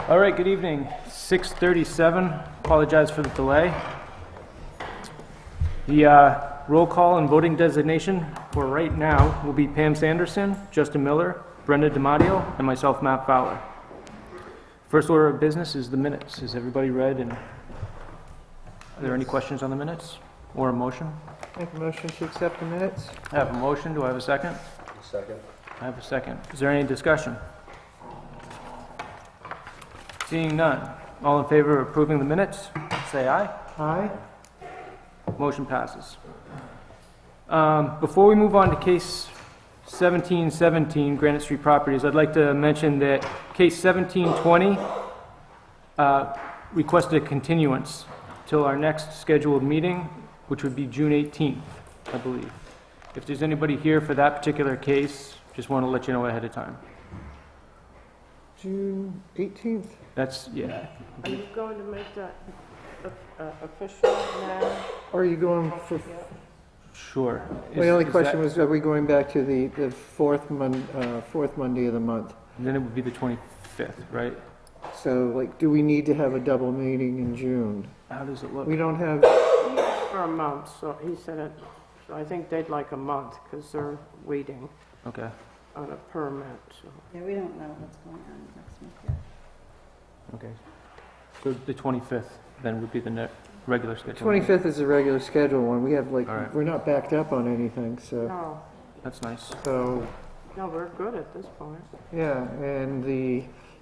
All right, good evening. 6:37. Apologize for the delay. The roll call and voting designation for right now will be Pam Sanderson, Justin Miller, Brenda DiMatteo, and myself, Matt Fowler. First order of business is the minutes. Is everybody read? And are there any questions on the minutes or a motion? Make a motion to accept the minutes. I have a motion. Do I have a second? Second. I have a second. Is there any discussion? Seeing none. All in favor of approving the minutes, say aye. Aye. Motion passes. Before we move on to case 1717, Granite Street Properties, I'd like to mention that case 1720 requested a continuance till our next scheduled meeting, which would be June 18th, I believe. If there's anybody here for that particular case, just want to let you know ahead of time. June 18th. That's, yeah. Are you going to make that official now? Or are you going for... Sure. My only Is question that- was, are we going back to the fourth Monday of the month? Then it would be the 25th, right? So, like, do we need to have a double meeting in June? How does it look? We don't have... For a month, so he said it, so I think they'd like a month, because they're waiting Okay. on a permit, so. Yeah, we don't know what's going on next month yet. Okay. So the 25th then would be the regular schedule. 25th is the regular schedule one. We have, like, All right. we're not backed up on anything, so... No, That's nice. So, no, we're good at this point. yeah, and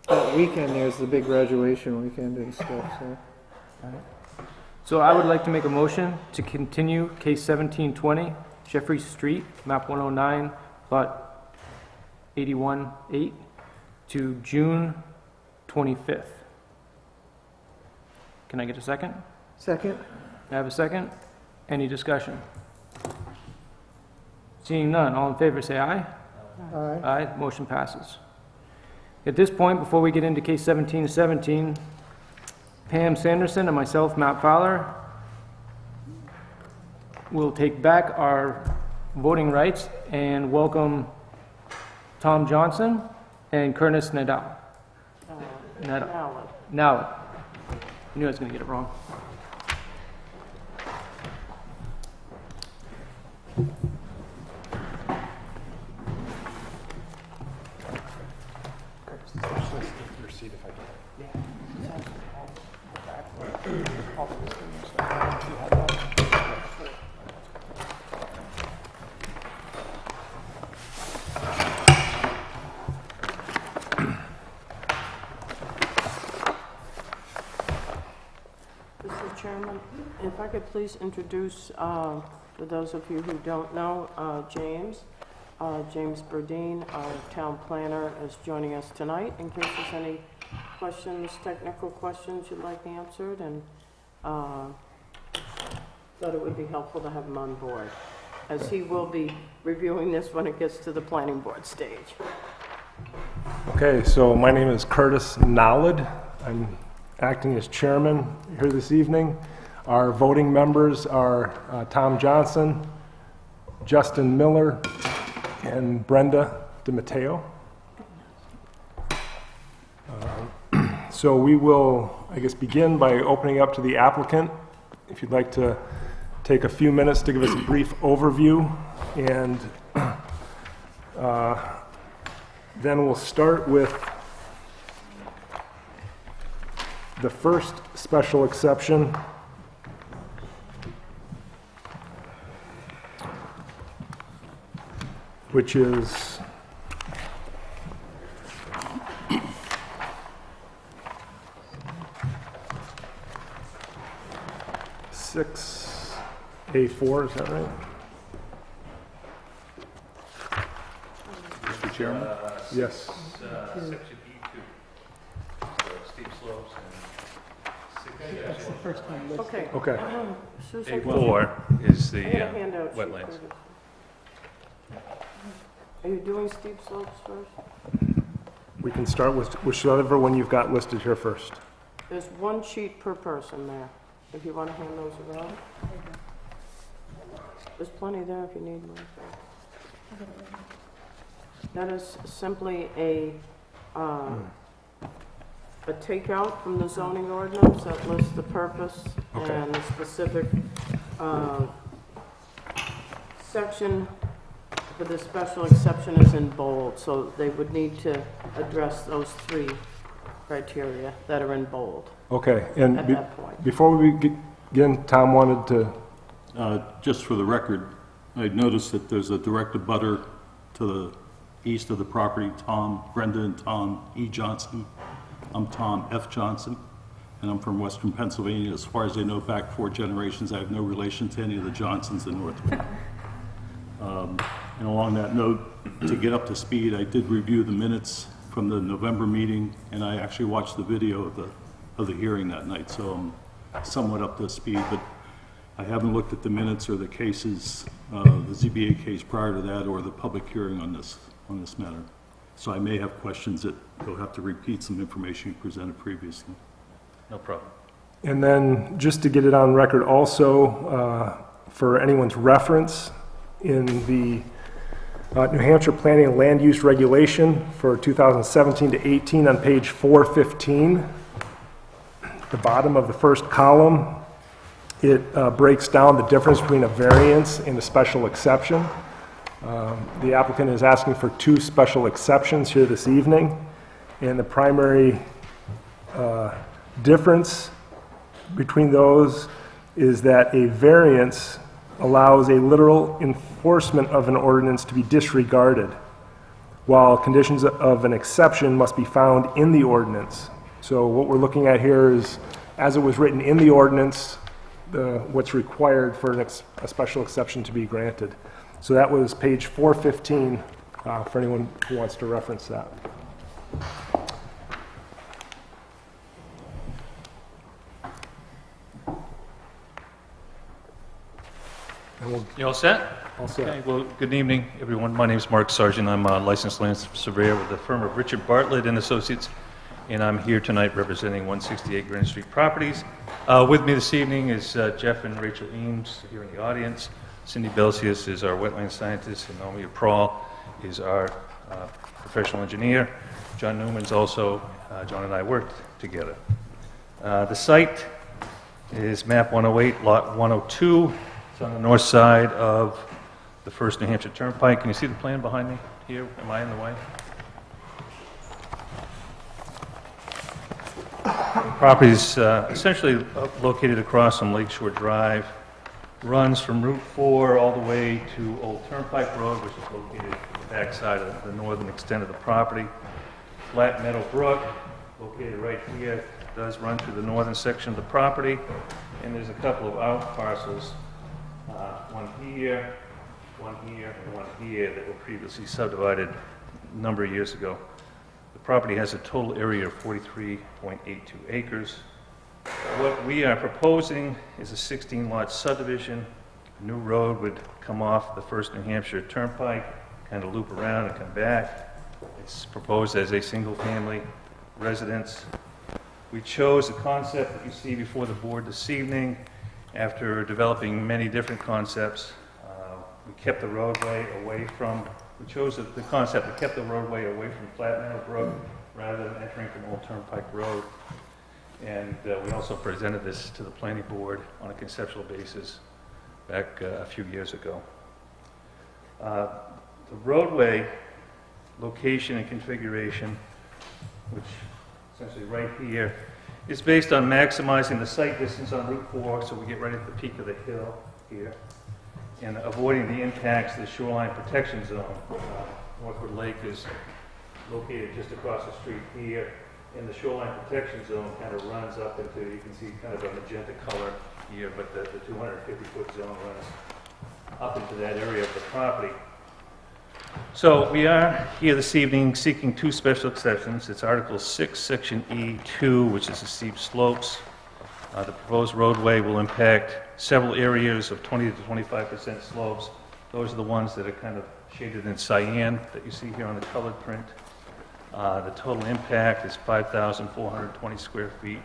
that weekend there's the big graduation weekend and stuff, so... So I would like to make a motion to continue case 1720, Jeffrey Street, map 109, lot 81-8, to June 25th. Can I get a second? Second? I have a second. Any discussion? Seeing none, all in favor say aye. Aye. Aye, motion passes. At this point, before we get into case 1717, Pam Sanderson and myself, Matt Fowler, will take back our voting rights and welcome Tom Johnson and Curtis Nadal. Now, I knew I was going to get it wrong. Mr. Chairman, if I could please introduce, for those of you who don't know, James Burdine, our town planner, is joining us tonight in case there's any questions, technical questions you'd like answered, and thought it would be helpful to have him on board, as he will be reviewing this when it gets to the planning board stage. Okay, so my name is Curtis Nowlid. I'm acting as chairman here this evening. Our voting members are Tom Johnson, Justin Miller, and Brenda DiMatteo. So we will, I guess, begin by opening up to the applicant. If you'd like to take a few minutes to give us a brief overview, and then we'll start with the first special exception, which is A4, is that right? Mr. Chairman? Yes. Section E2. slopes and That's the first time listed. Okay. Okay. Susan, A4 is the I got a handout sheet, wetlands. Curtis. Are you doing steep slopes first? We can start with whichever one you've got listed here first. There's one sheet per person there, if you want to hand those around. There's plenty there if you need more. That is simply a takeout from the zoning ordinance that lists the purpose Okay. and the specific section for the special exception is in bold, so they would need to address those three criteria that are in bold Okay, and at that point. before we begin, Tom wanted to, Just for the record, I noticed that there's a direct abutter to the east of the property, Brenda and Tom E. Johnson. I'm Tom F. Johnson, and I'm from Western Pennsylvania. As far as I know, back 4 generations, I have no relation to any of the Johnsons in Northwood. And along that note, to get up to speed, I did review the minutes from the November meeting, and I actually watched the video of the hearing that night, so I'm somewhat up to speed, but I haven't looked at the minutes or the cases, the ZBA case prior to that, or the public hearing on this matter. So I may have questions that you'll have to repeat some information you presented previously. No problem. and then just to get it on record also, for anyone's reference, in the New Hampshire Planning and Land Use Regulation for 2017 to 18 on page 415, the bottom of the first column, it breaks down the difference between a variance and a special exception. The applicant is asking for 2 special exceptions here this evening, and the primary difference between those is that a variance allows a literal enforcement of an ordinance to be disregarded, while conditions of an exception must be found in the ordinance. So what we're looking at here is, as it was written in the ordinance, what's required for a special exception to be granted. So that was page 415, for anyone who wants to reference that. And we'll You all set? also, Okay, well, good evening, everyone. My name is Mark Sargent. I'm a licensed land surveyor with the firm of Richard Bartlett and Associates, and I'm here tonight representing 168 Granite Street Properties. With me this evening is Jeff and Rachel Eames here in the audience. Cindy Belsius is our wetland scientist, and Naomi Prawl is our professional engineer. John Newman's also, John and I worked together. The site is map 108, lot 102. It's on the north side of the First New Hampshire Turnpike. Can you see the plan behind me here? Am I in the way? The property is essentially located across from Lakeshore Drive, runs from Route 4 all the way to Old Turnpike Road, which is located on the backside of the northern extent of the property. Flat Meadow Brook, located right here, does run through the northern section of the property, and there's a couple of out parcels, one here, and one here, that were previously subdivided a number of years ago. The property has a total area of 43.82 acres. What we are proposing is a 16-lot subdivision. A new road would come off the First New Hampshire Turnpike, kind of loop around and come back. It's proposed as a single-family residence. We chose the concept that you see before the board this evening. After developing many different concepts, we kept the roadway away from, we chose the concept that kept the roadway away from Flat Meadow Brook rather than entering from Old Turnpike Road. And we also presented this to the planning board on a conceptual basis back a few years ago. The roadway location and configuration, which essentially right here, is based on maximizing the sight distance on Route 4, so we get right at the peak of the hill here, and avoiding the impacts of the shoreline protection zone. Northwood Lake is located just across the street here, and the shoreline protection zone kind of runs up into, you can see kind of a magenta color here, but the 250-foot zone runs up into that area of the property. So we are here this evening seeking two special exceptions. It's Article 6, Section E2, which is the steep slopes. The proposed roadway will impact several areas of 20 to 25% slopes. Those are the ones that are kind of shaded in cyan that you see here on the colored print. The total impact is 5,420 square feet.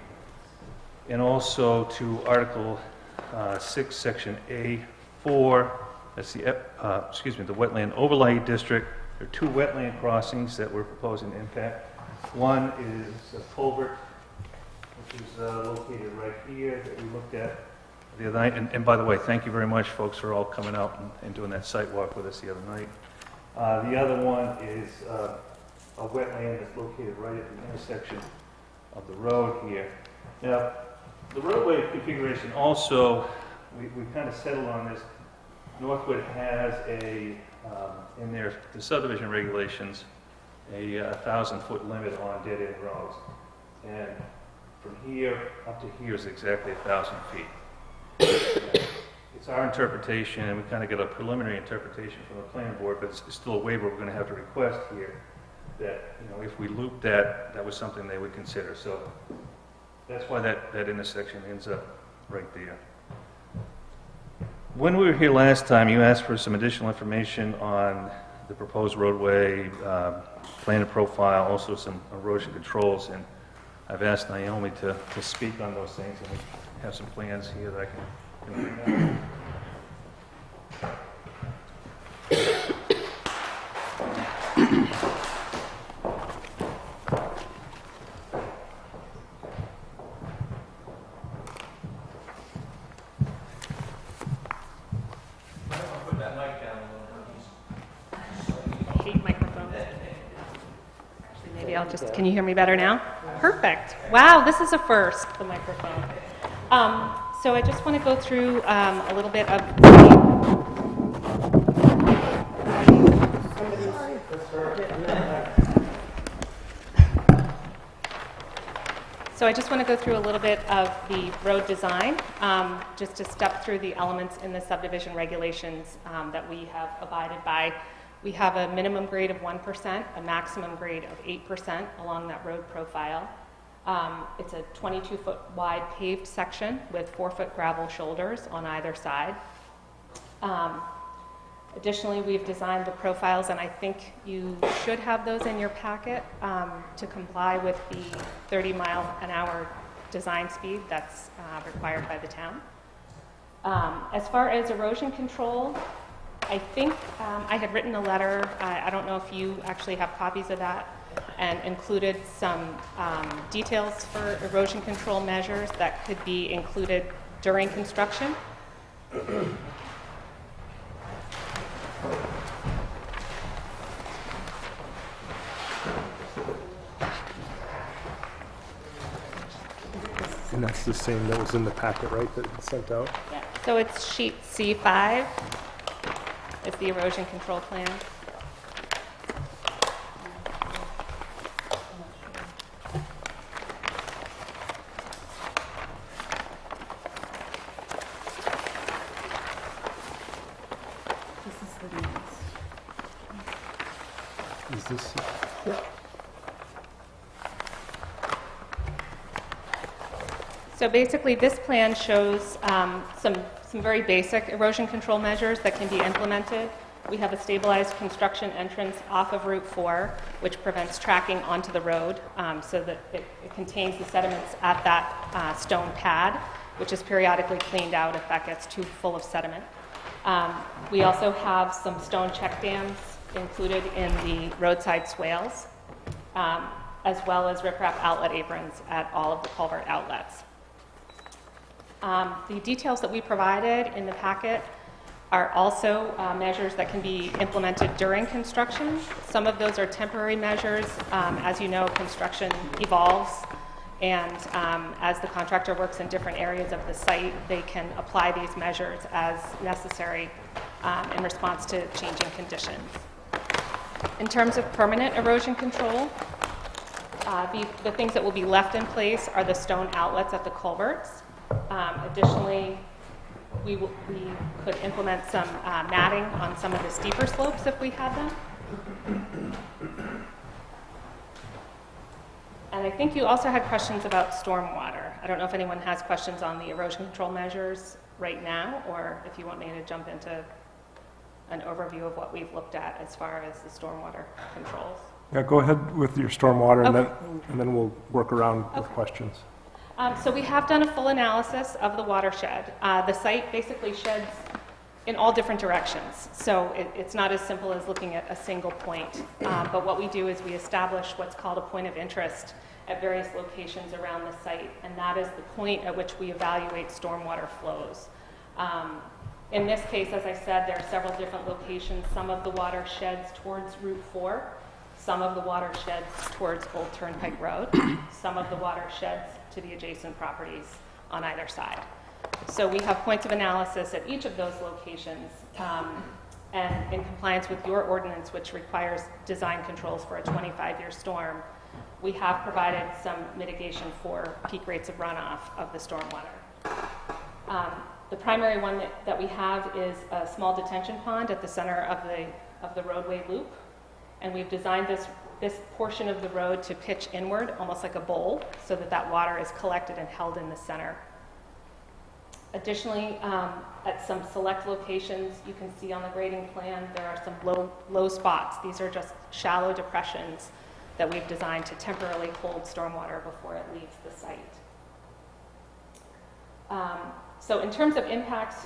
And also to Article 6, Section A4, that's the Wetland Overlay District. There are two wetland crossings that we're proposing to impact. One is a culvert, which is located right here that we looked at the other night. And by the way, thank you very much, folks, for all coming out and doing that site walk with us the other night. The other one is a wetland that's located right at the intersection of the road here. Now, the roadway configuration also, we kind of settled on this. Northwood has in the subdivision regulations, a 1,000-foot limit on dead-end roads. And from here up to here is exactly 1,000 feet. It's our interpretation, and we kind of get a preliminary interpretation from the planning board, but it's still a waiver we're going to have to request here, that, if we loop that, that was something they would consider. So that's why that intersection ends up right there. When we were here last time, you asked for some additional information on the proposed roadway, plan and profile, also some erosion controls, and I've asked Naomi to speak on those things, and we have some plans here that I can bring up. Can you hear me better now? Perfect. Wow, this is a first, the microphone. So I just want to go through a little bit of the road design, just to step through the elements in the subdivision regulations that we have abided by. We have a minimum grade of 1%, a maximum grade of 8% along that road profile. It's a 22-foot wide paved section with 4-foot gravel shoulders on either side. Additionally, we've designed the profiles, and I think you should have those in your packet to comply with the 30-mile-an-hour design speed that's required by the town. As far as erosion control, I think I had written a letter, I don't know if you actually have copies of that, and included some details for erosion control measures that could be included during construction. And that's the same that was in the packet, right, that was sent out? Yeah. So it's sheet C5. Is the erosion control plan. Is this? So basically, this plan shows some very basic erosion control measures that can be implemented. We have a stabilized construction entrance off of Route 4, which prevents tracking onto the road, so that it contains the sediments at that stone pad, which is periodically cleaned out if that gets too full of sediment. We also have some stone check dams included in the roadside swales, as well as riprap outlet aprons at all of the culvert outlets. The details that we provided in the packet are also measures that can be implemented during construction. Some of those are temporary measures. As you know, construction evolves, and as the contractor works in different areas of the site, they can apply these measures as necessary in response to changing conditions. In terms of permanent erosion control, the things that will be left in place are the stone outlets at the culverts. Additionally, we could implement some matting on some of the steeper slopes if we had them. And I think you also had questions about stormwater. I don't know if anyone has questions on the erosion control measures right now, or if you want me to jump into an overview of what we've looked at as far as the stormwater controls. Yeah, go ahead with your stormwater, Okay. and then we'll work around with Okay. questions. So we have done a full analysis of the watershed. The site basically sheds in all different directions. So it's not as simple as looking at a single point. But what we do is we establish what's called a point of interest at various locations around the site, and that is the point at which we evaluate stormwater flows. In this case, as I said, there are several different locations. Some of the water sheds towards Route 4, some of the water sheds towards Old Turnpike Road, some of the water sheds to the adjacent properties on either side. So we have points of analysis at each of those locations, and in compliance with your ordinance, which requires design controls for a 25-year storm, we have provided some mitigation for peak rates of runoff of the stormwater. The primary one that we have is a small detention pond at the center of the roadway loop, and we've designed this portion of the road to pitch inward, almost like a bowl, so that water is collected and held in the center. Additionally, at some select locations, you can see on the grading plan, there are some low spots. These are just shallow depressions that we've designed to temporarily hold stormwater before it leaves the site. So in terms of impacts,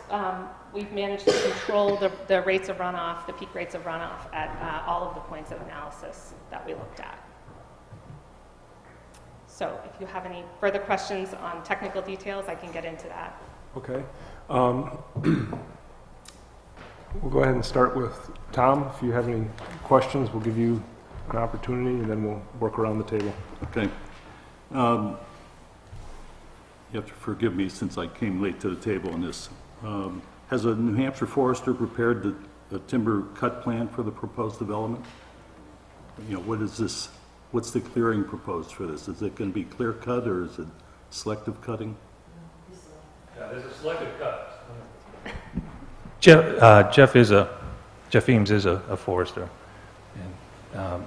we've managed to control the rates of runoff, the peak rates of runoff at all of the points of analysis that we looked at. So if you have any further questions on technical details, I can get into that. Okay. We'll go ahead and start with Tom. If you have any questions, we'll give you an opportunity, and then we'll work around the table. Okay. You have to forgive me since I came late to the table on this. Has a New Hampshire forester prepared the timber cut plan for the proposed development? You know, what is this? What's the clearing proposed for this? Is it going to be clear cut or is it selective cutting? Yeah, there's a selective cut. Jeff Eames is a forester. And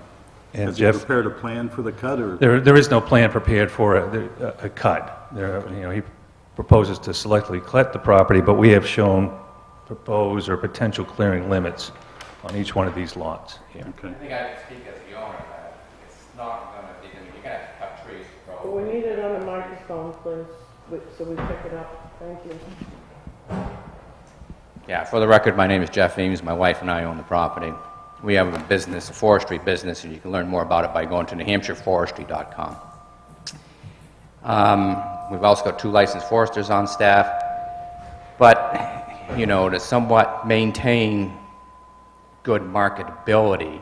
Has Jeff, he prepared a plan for the cut or? there is no plan prepared for a cut. He proposes to selectively cut the property, but we have shown proposed or potential clearing limits on each one of these lots here. Okay. I think I can speak as the owner that it's not going to be, you're going to have to cut trees to grow. We need it on the microphone, please, so we pick it up. Thank you. Yeah, for the record, my name is Jeff Eames. My wife and I own the property. We have a business, a forestry business, and you can learn more about it by going to newhampshireforestry.com. We've also got 2 licensed foresters on staff, but, you know, to somewhat maintain good marketability,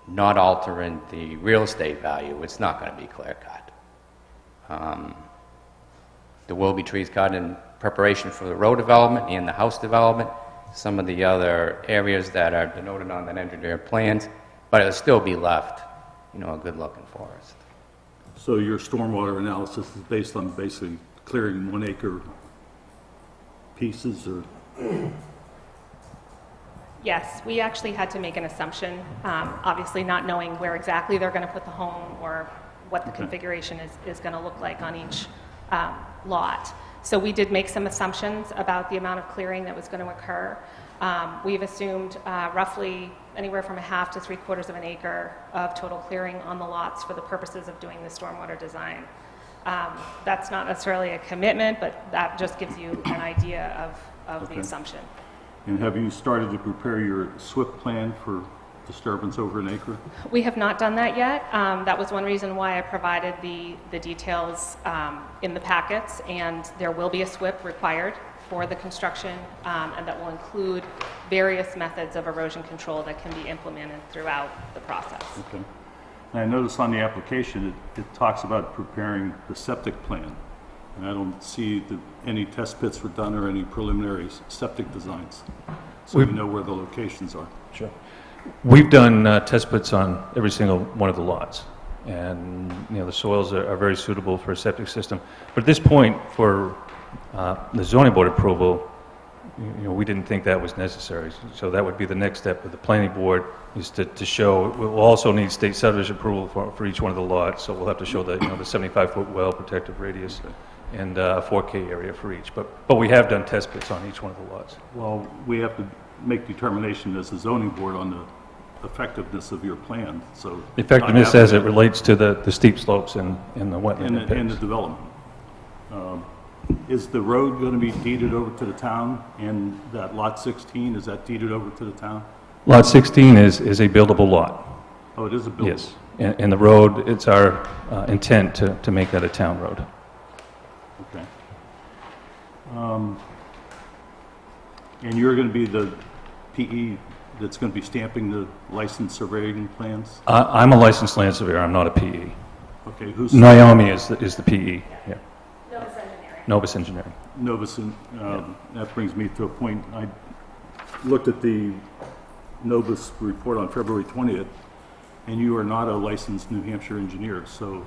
not altering the real estate value, it's not going to be clear cut. There will be trees cut in preparation for the road development and the house development, some of the other areas that are denoted on that engineered plans, but it'll still be left, you know, a good-looking forest. So your stormwater analysis is based on basically clearing 1 acre pieces or? Yes, we actually had to make an assumption, obviously not knowing where exactly they're going to put the home or what the configuration is going to look like on each lot. So we did make some assumptions about the amount of clearing that was going to occur. We've assumed roughly anywhere from 1/2 to 3/4 of an acre of total clearing on the lots for the purposes of doing the stormwater design. That's not necessarily a commitment, but that just gives you an idea of the assumption. And have you started to prepare your SWIP plan for disturbance over an acre? We have not done that yet. That was one reason why I provided the details in the packets, and there will be a SWIP required for the construction, and that will include various methods of erosion control that can be implemented throughout the process. Okay. And I noticed on the application, it talks about preparing the septic plan. And I don't see that any test pits were done or any preliminary septic designs. So we know where the locations are. Sure. We've done test pits on every single one of the lots, and the soils are very suitable for a septic system. But at this point, for the zoning board approval, we didn't think that was necessary. So that would be the next step of the planning board, is to show, we'll also need state subdivision approval for each one of the lots, so we'll have to show that, the 75-foot well protective radius and a 4K area for each. But we have done test pits on each one of the lots. Well, we have to make determination as a zoning board on the effectiveness of your plan, so. Effectiveness as it relates to the steep slopes and the wetland And the pits. development. Is the road going to be deeded over to the town, and that lot 16, is that deeded over to the town? Lot 16 is a buildable lot, Oh, it is a building? yes. And the road, it's our intent to make that a town road. Okay. And you're going to be the PE that's going to be stamping the licensed surveying plans? I'm a licensed land surveyor, I'm not a PE. Okay, who's? Naomi is the PE, yeah. Novus Engineering. Novus Engineering. Novus, that brings me to a point. I looked at the Novus report on February 20th, and you are not a licensed New Hampshire engineer, so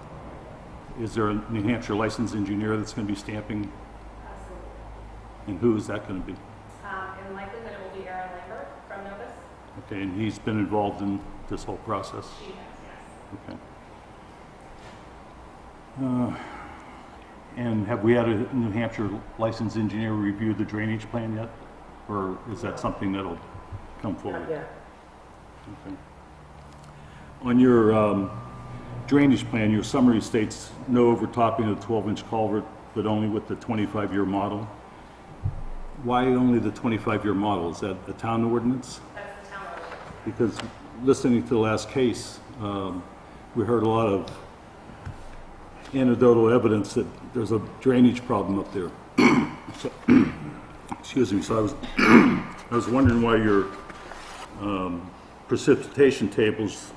is there a New Hampshire licensed engineer that's going to be stamping? Absolutely. And who is that going to be? In likelihood, it will be Aaron Lambert from Novus. Okay, and he's been involved in this whole process? She has, yes. Okay. And have we had a New Hampshire licensed engineer review the drainage plan yet? Or is that something that'll come forward? Yeah. Okay. On your drainage plan, your summary states no overtopping of the 12-inch culvert, but only with the 25-year model. Why only the 25-year model? Is that the town ordinance? That's the town ordinance. Because listening to the last case, we heard a lot of anecdotal evidence that there's a drainage problem up there. So, excuse me. So I was wondering why your precipitation tables,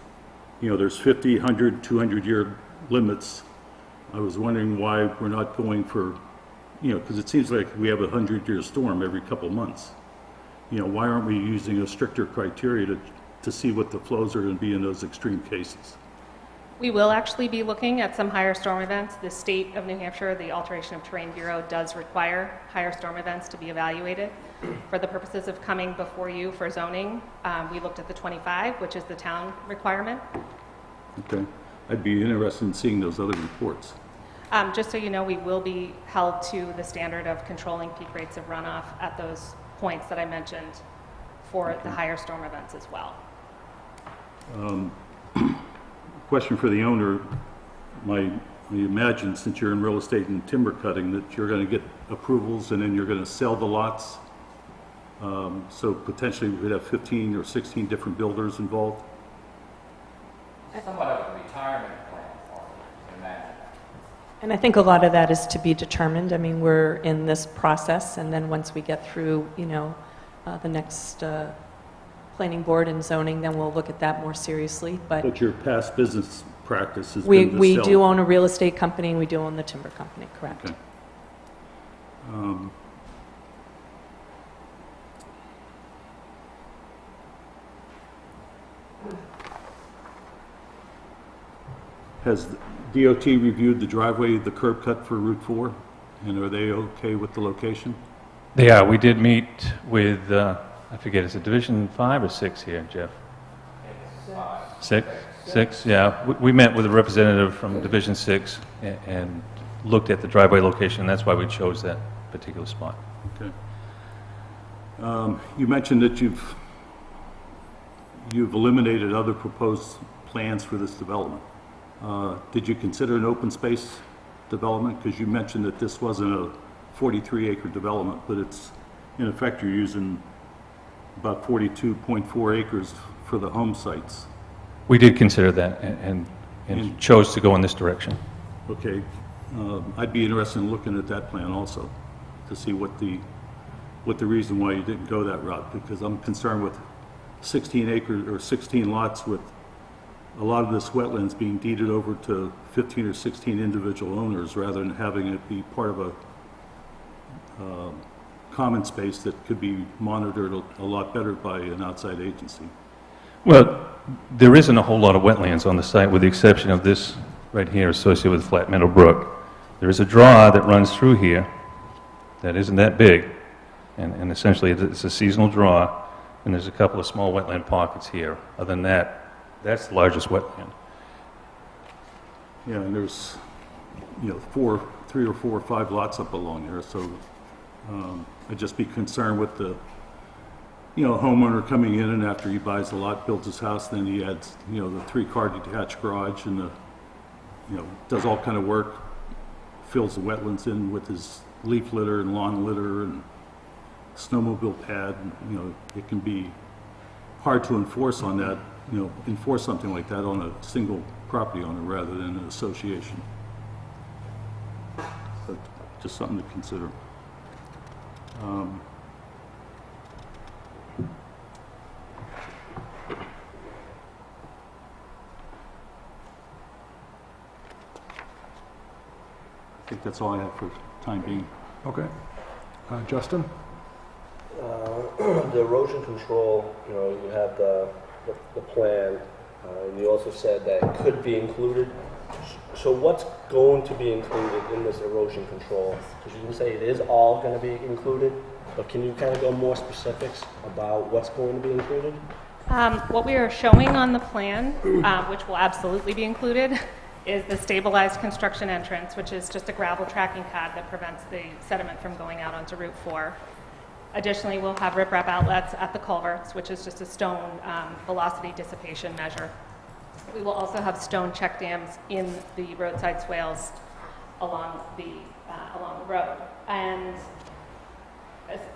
there's 50, 100, 200-year limits. I was wondering why we're not going for, because it seems like we have a 100-year storm every couple months. Why aren't we using a stricter criteria to see what the flows are going to be in those extreme cases? We will actually be looking at some higher storm events. The state of New Hampshire, the Alteration of Terrain Bureau, does require higher storm events to be evaluated. For the purposes of coming before you for zoning, we looked at the 25, which is the town requirement. Okay. I'd be interested in seeing those other reports. Just so you know, we will be held to the standard of controlling peak rates of runoff at those points that I mentioned for the higher storm events as well. Question for the owner. I imagine, since you're in real estate and timber cutting, that you're going to get approvals and then you're going to sell the lots. So potentially we could have 15 or 16 different builders involved. Somewhat of a retirement plan for you, imagine. And I think a lot of that is to be determined. I mean, we're in this process, and then once we get through, the next planning board and zoning, then we'll look at that more seriously. But Your past business practice has we been to we sell. do own a real estate company, and we do own the timber company, correct? Okay. Has DOT reviewed the driveway, the curb cut for Route 4? And are they okay with the location? They are. We did meet with, I forget, is it Division 5 or 6 here, Jeff? 6? 6, yeah. We met with a representative from Division 6 and looked at the driveway location. That's why we chose that particular spot. Okay. You mentioned that you've eliminated other proposed plans for this development. Did you consider an open space development? Because you mentioned that this wasn't a 43-acre development, but it's, in effect, you're using about 42.4 acres for the home sites. We did consider that and chose to go in this direction. Okay. I'd be interested in looking at that plan also, to see what the reason why you didn't go that route, because I'm concerned with 16 acres or 16 lots with a lot of this wetlands being deeded over to 15 or 16 individual owners rather than having it be part of a common space that could be monitored a lot better by an outside agency. Well, there isn't a whole lot of wetlands on the site with the exception of this right here associated with Flat Meadow Brook. There is a draw that runs through here that isn't that big, And essentially, it's a seasonal draw, and there's a couple of small wetland pockets here. Other than that, that's the largest wetland. Yeah, and there's, 3 or 4 or 5 lots up along there, so I'd just be concerned with the, homeowner coming in and after he buys the lot, builds his house, then he adds, the 3-car detached garage and does all kind of work, fills the wetlands in with his leaf litter and lawn litter and snowmobile pad. It can be hard to enforce on that, enforce something like that on a single property owner rather than an association. But just something to consider. I think that's all I have for time being. Okay. Justin? The erosion control, you have the plan, and you also said that it could be included. So what's going to be included in this erosion control? Because you can say it is all going to be included, but can you kind of go more specifics about what's going to be included? What we are showing on the plan, which will absolutely be included, is the stabilized construction entrance, which is just a gravel tracking pad that prevents the sediment from going out onto Route 4. Additionally, we'll have riprap outlets at the culverts, which is just a stone velocity dissipation measure. We will also have stone check dams in the roadside swales along the road. And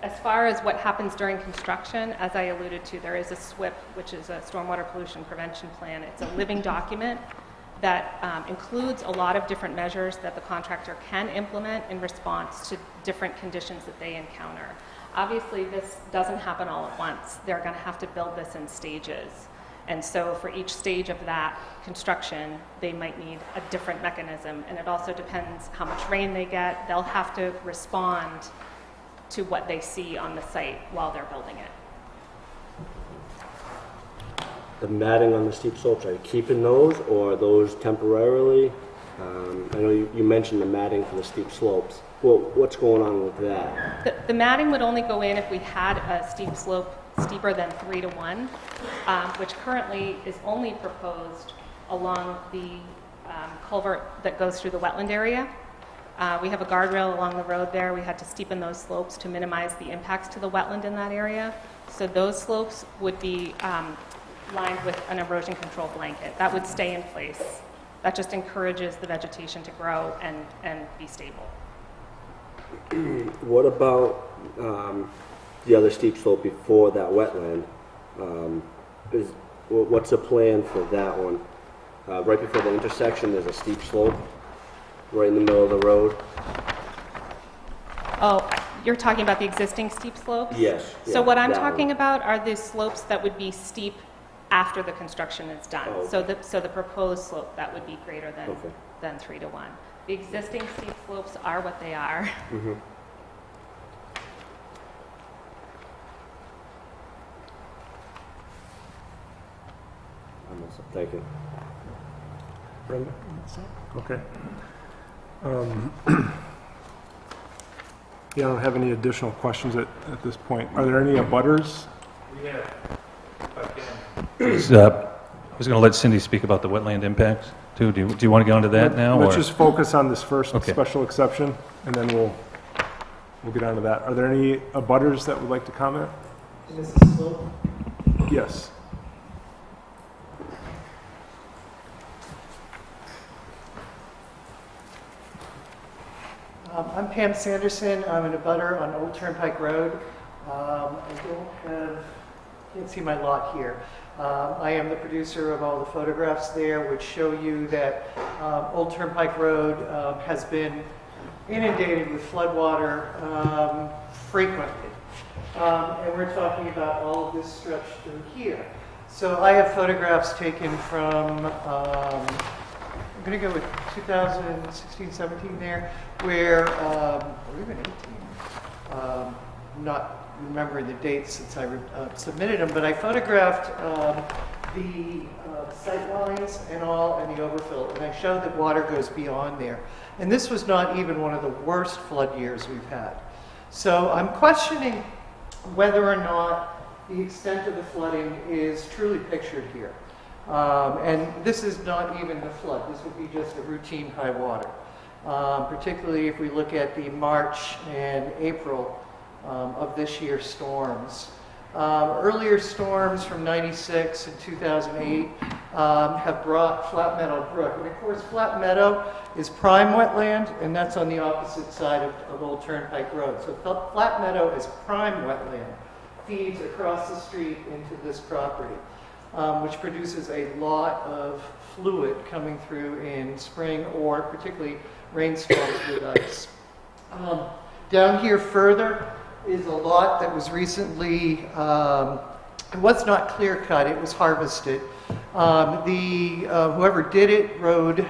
as far as what happens during construction, as I alluded to, there is a SWIP, which is a stormwater pollution prevention plan. It's a living document that includes a lot of different measures that the contractor can implement in response to different conditions that they encounter. Obviously, this doesn't happen all at once. They're going to have to build this in stages. And so for each stage of that construction, they might need a different mechanism. And it also depends how much rain they get. They'll have to respond to what they see on the site while they're building it. The matting on the steep slopes, are you keeping those, or are those temporarily? I know you mentioned the matting for the steep slopes. Well, what's going on with that? The matting would only go in if we had a steep slope steeper than 3 to 1, which currently is only proposed along the culvert that goes through the wetland area. We have a guardrail along the road there. We had to steepen those slopes to minimize the impacts to the wetland in that area. So those slopes would be lined with an erosion control blanket. That would stay in place. That just encourages the vegetation to grow and be stable. What about the other steep slope before that wetland? What's the plan for that one? Right before the intersection, there's a steep slope right in the middle of the road. Oh, you're talking about the existing steep slopes? Yes. So what I'm talking about are the slopes that would be steep after the construction is done. Oh, okay. So the proposed slope, that would be greater than 3 to 1. The existing steep slopes are what they are. Mm-hmm. Thank you. Brenda? Okay. Yeah, I don't have any additional questions at this point. Are there any abutters? Yeah, if I can. I was going to let Cindy speak about the wetland impacts, too. Do you want to get onto that now? Let's or? just focus on this first Okay. special exception, and then we'll get onto that. Are there any abutters that would like to comment? Is this a slope? Yes. I'm Pam Sanderson. I'm an abutter on Old Turnpike Road. Can't see my lot here. I am the producer of all the photographs there, which show you that Old Turnpike Road has been inundated with floodwater frequently. And we're talking about all of this stretch through here. So I have photographs taken from, I'm going to go with 2016, 17 there, where, or even 18. I'm not remembering the dates since I submitted them, but I photographed the sight lines and all, and the overfill, and I showed that water goes beyond there. And this was not even one of the worst flood years we've had. So I'm questioning whether or not the extent of the flooding is truly pictured here. And this is not even the flood. This would be just a routine high water, particularly if we look at the March and April of this year's storms. Earlier storms from 96 and 2008 have brought Flat Meadow Brook. And of course, Flat Meadow is prime wetland, and that's on the opposite side of Old Turnpike Road. So Flat Meadow is prime wetland, feeds across the street into this property, which produces a lot of fluid coming through in spring or particularly rainstorms with ice. Down here further is a lot that was recently, it was not clear cut, it was harvested. Whoever did it rode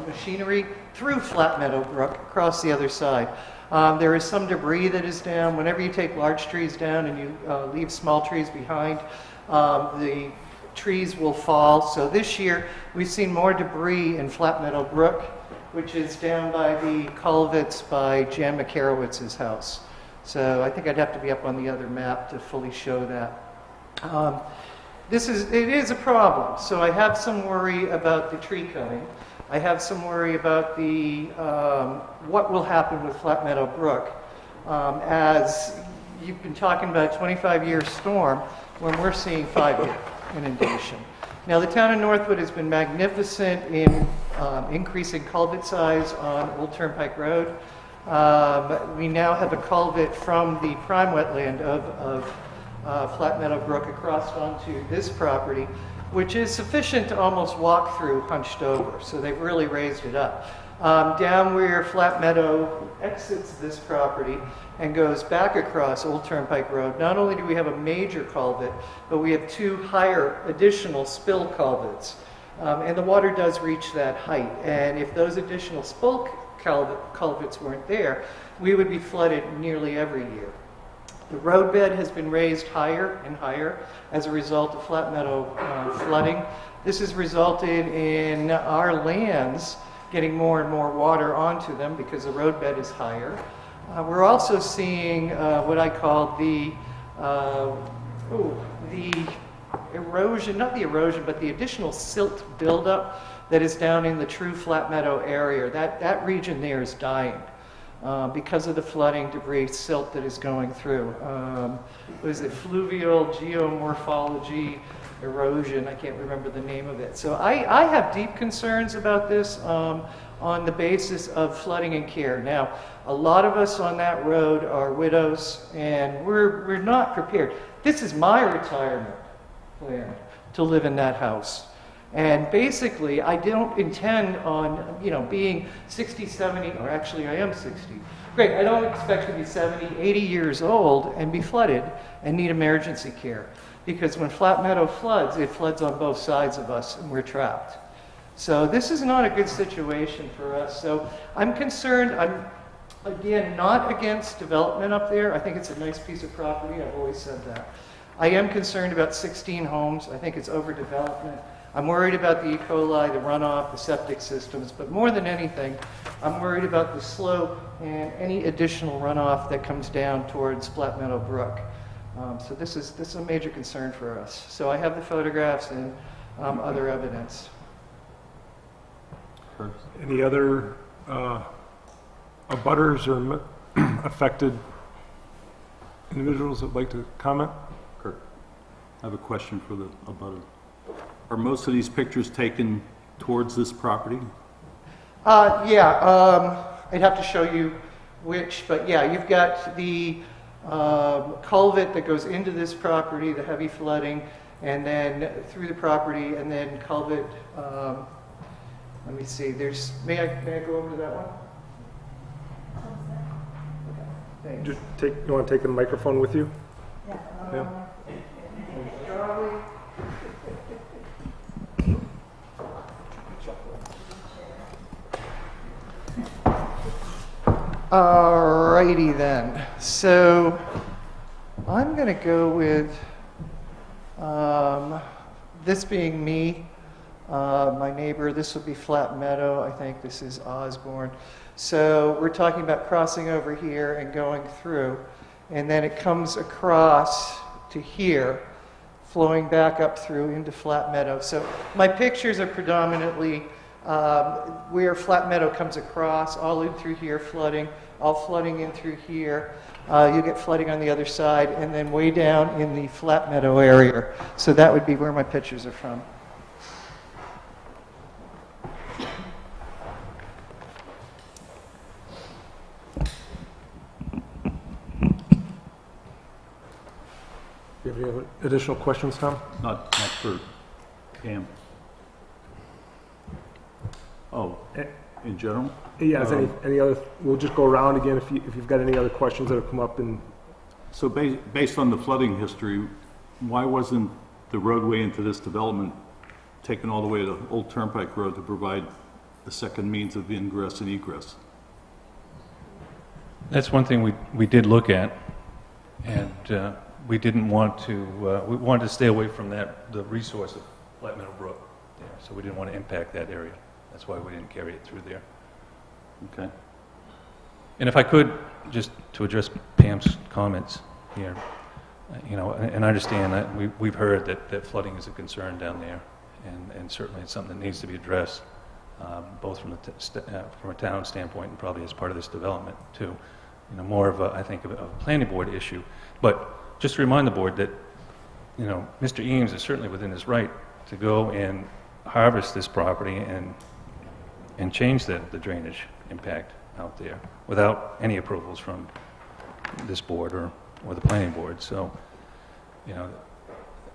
machinery through Flat Meadow Brook across the other side. There is some debris that is down. Whenever you take large trees down and you leave small trees behind, the trees will fall. So this year we've seen more debris in Flat Meadow Brook, which is down by the culverts by Jan McCarowitz's house. So I think I'd have to be up on the other map to fully show that. It is a problem. So I have some worry about the tree cutting. I have some worry about the what will happen with Flat Meadow Brook. As you've been talking about a 25-year storm when we're seeing 5-year inundation. Now the town of Northwood has been magnificent in increasing culvert size on Old Turnpike Road. We now have a culvert from the prime wetland of Flat Meadow Brook across onto this property, which is sufficient to almost walk through hunched over. So they've really raised it up. Down where Flat Meadow exits this property and goes back across Old Turnpike Road, not only do we have a major culvert, but we have 2 higher additional spill culverts. And the water does reach that height. And if those additional spill culverts weren't there, we would be flooded nearly every year. The roadbed has been raised higher and higher as a result of Flat Meadow flooding. This has resulted in our lands getting more and more water onto them because the roadbed is higher. We're also seeing what I call the erosion, not the erosion, but the additional silt buildup that is down in the true Flat Meadow area. That region there is dying. Because of the flooding, debris, silt that is going through. What is it? Fluvial geomorphology erosion. I can't remember the name of it. So I have deep concerns about this on the basis of flooding and care. Now, a lot of us on that road are widows, and we're not prepared. This is my retirement plan, to live in that house. And basically, I don't intend on, being 60, 70, or actually I am 60. Great, I don't expect to be 70, 80 years old and be flooded and need emergency care. Because when Flat Meadow floods, it floods on both sides of us and we're trapped. So this is not a good situation for us. So I'm concerned, I'm, again, not against development up there. I think it's a nice piece of property, I've always said that. I am concerned about 16 homes. I think it's overdevelopment. I'm worried about the E. coli, the runoff, the septic systems, but more than anything, I'm worried about the slope and any additional runoff that comes down towards Flat Meadow Brook. So this is a major concern for us. So I have the photographs and other evidence. Any other abutters or affected individuals that would like to comment? Kurt, I have a question for the abutter. Are most of these pictures taken towards this property? Yeah, I'd have to show you which, but yeah, you've got the culvert that goes into this property, the heavy flooding, and then through the property, and then culvert, let me see, may I go over to that one? Okay, thanks. You want to take the microphone with you? Yeah. Charlie. Alrighty then. So I'm going to go with this being me, my neighbor. This would be Flat Meadow. I think this is Osborne. So we're talking about crossing over here and going through, and then it comes across to here, flowing back up through into Flat Meadow. So my pictures are predominantly where Flat Meadow comes across, all in through here, flooding, all flooding in through here. You get flooding on the other side, and then way down in the Flat Meadow area. So that would be where my pictures are from. Do you have any additional questions, Tom? Not for Pam. Oh, in general? Yeah, is any other, we'll just go around again if you've got any other questions that have come up. And So based on the flooding history, why wasn't the roadway into this development taken all the way to Old Turnpike Road to provide a second means of ingress and egress? That's one thing we did look at, and we didn't want to, we wanted to stay away from the resource of Flat Meadow Brook there, so we didn't want to impact that area. That's why we didn't carry it through there. Okay. And if I could, just to address Pam's comments here, you know, and I understand that we've heard that flooding is a concern down there, and certainly it's something that needs to be addressed, both from a town standpoint and probably as part of this development too. You know, more of a, I think, of a planning board issue. But just to remind the board that, you know, Mr. Eames is certainly within his right to go and harvest this property and change the drainage impact out there without any approvals from this board or the planning board. So, you know,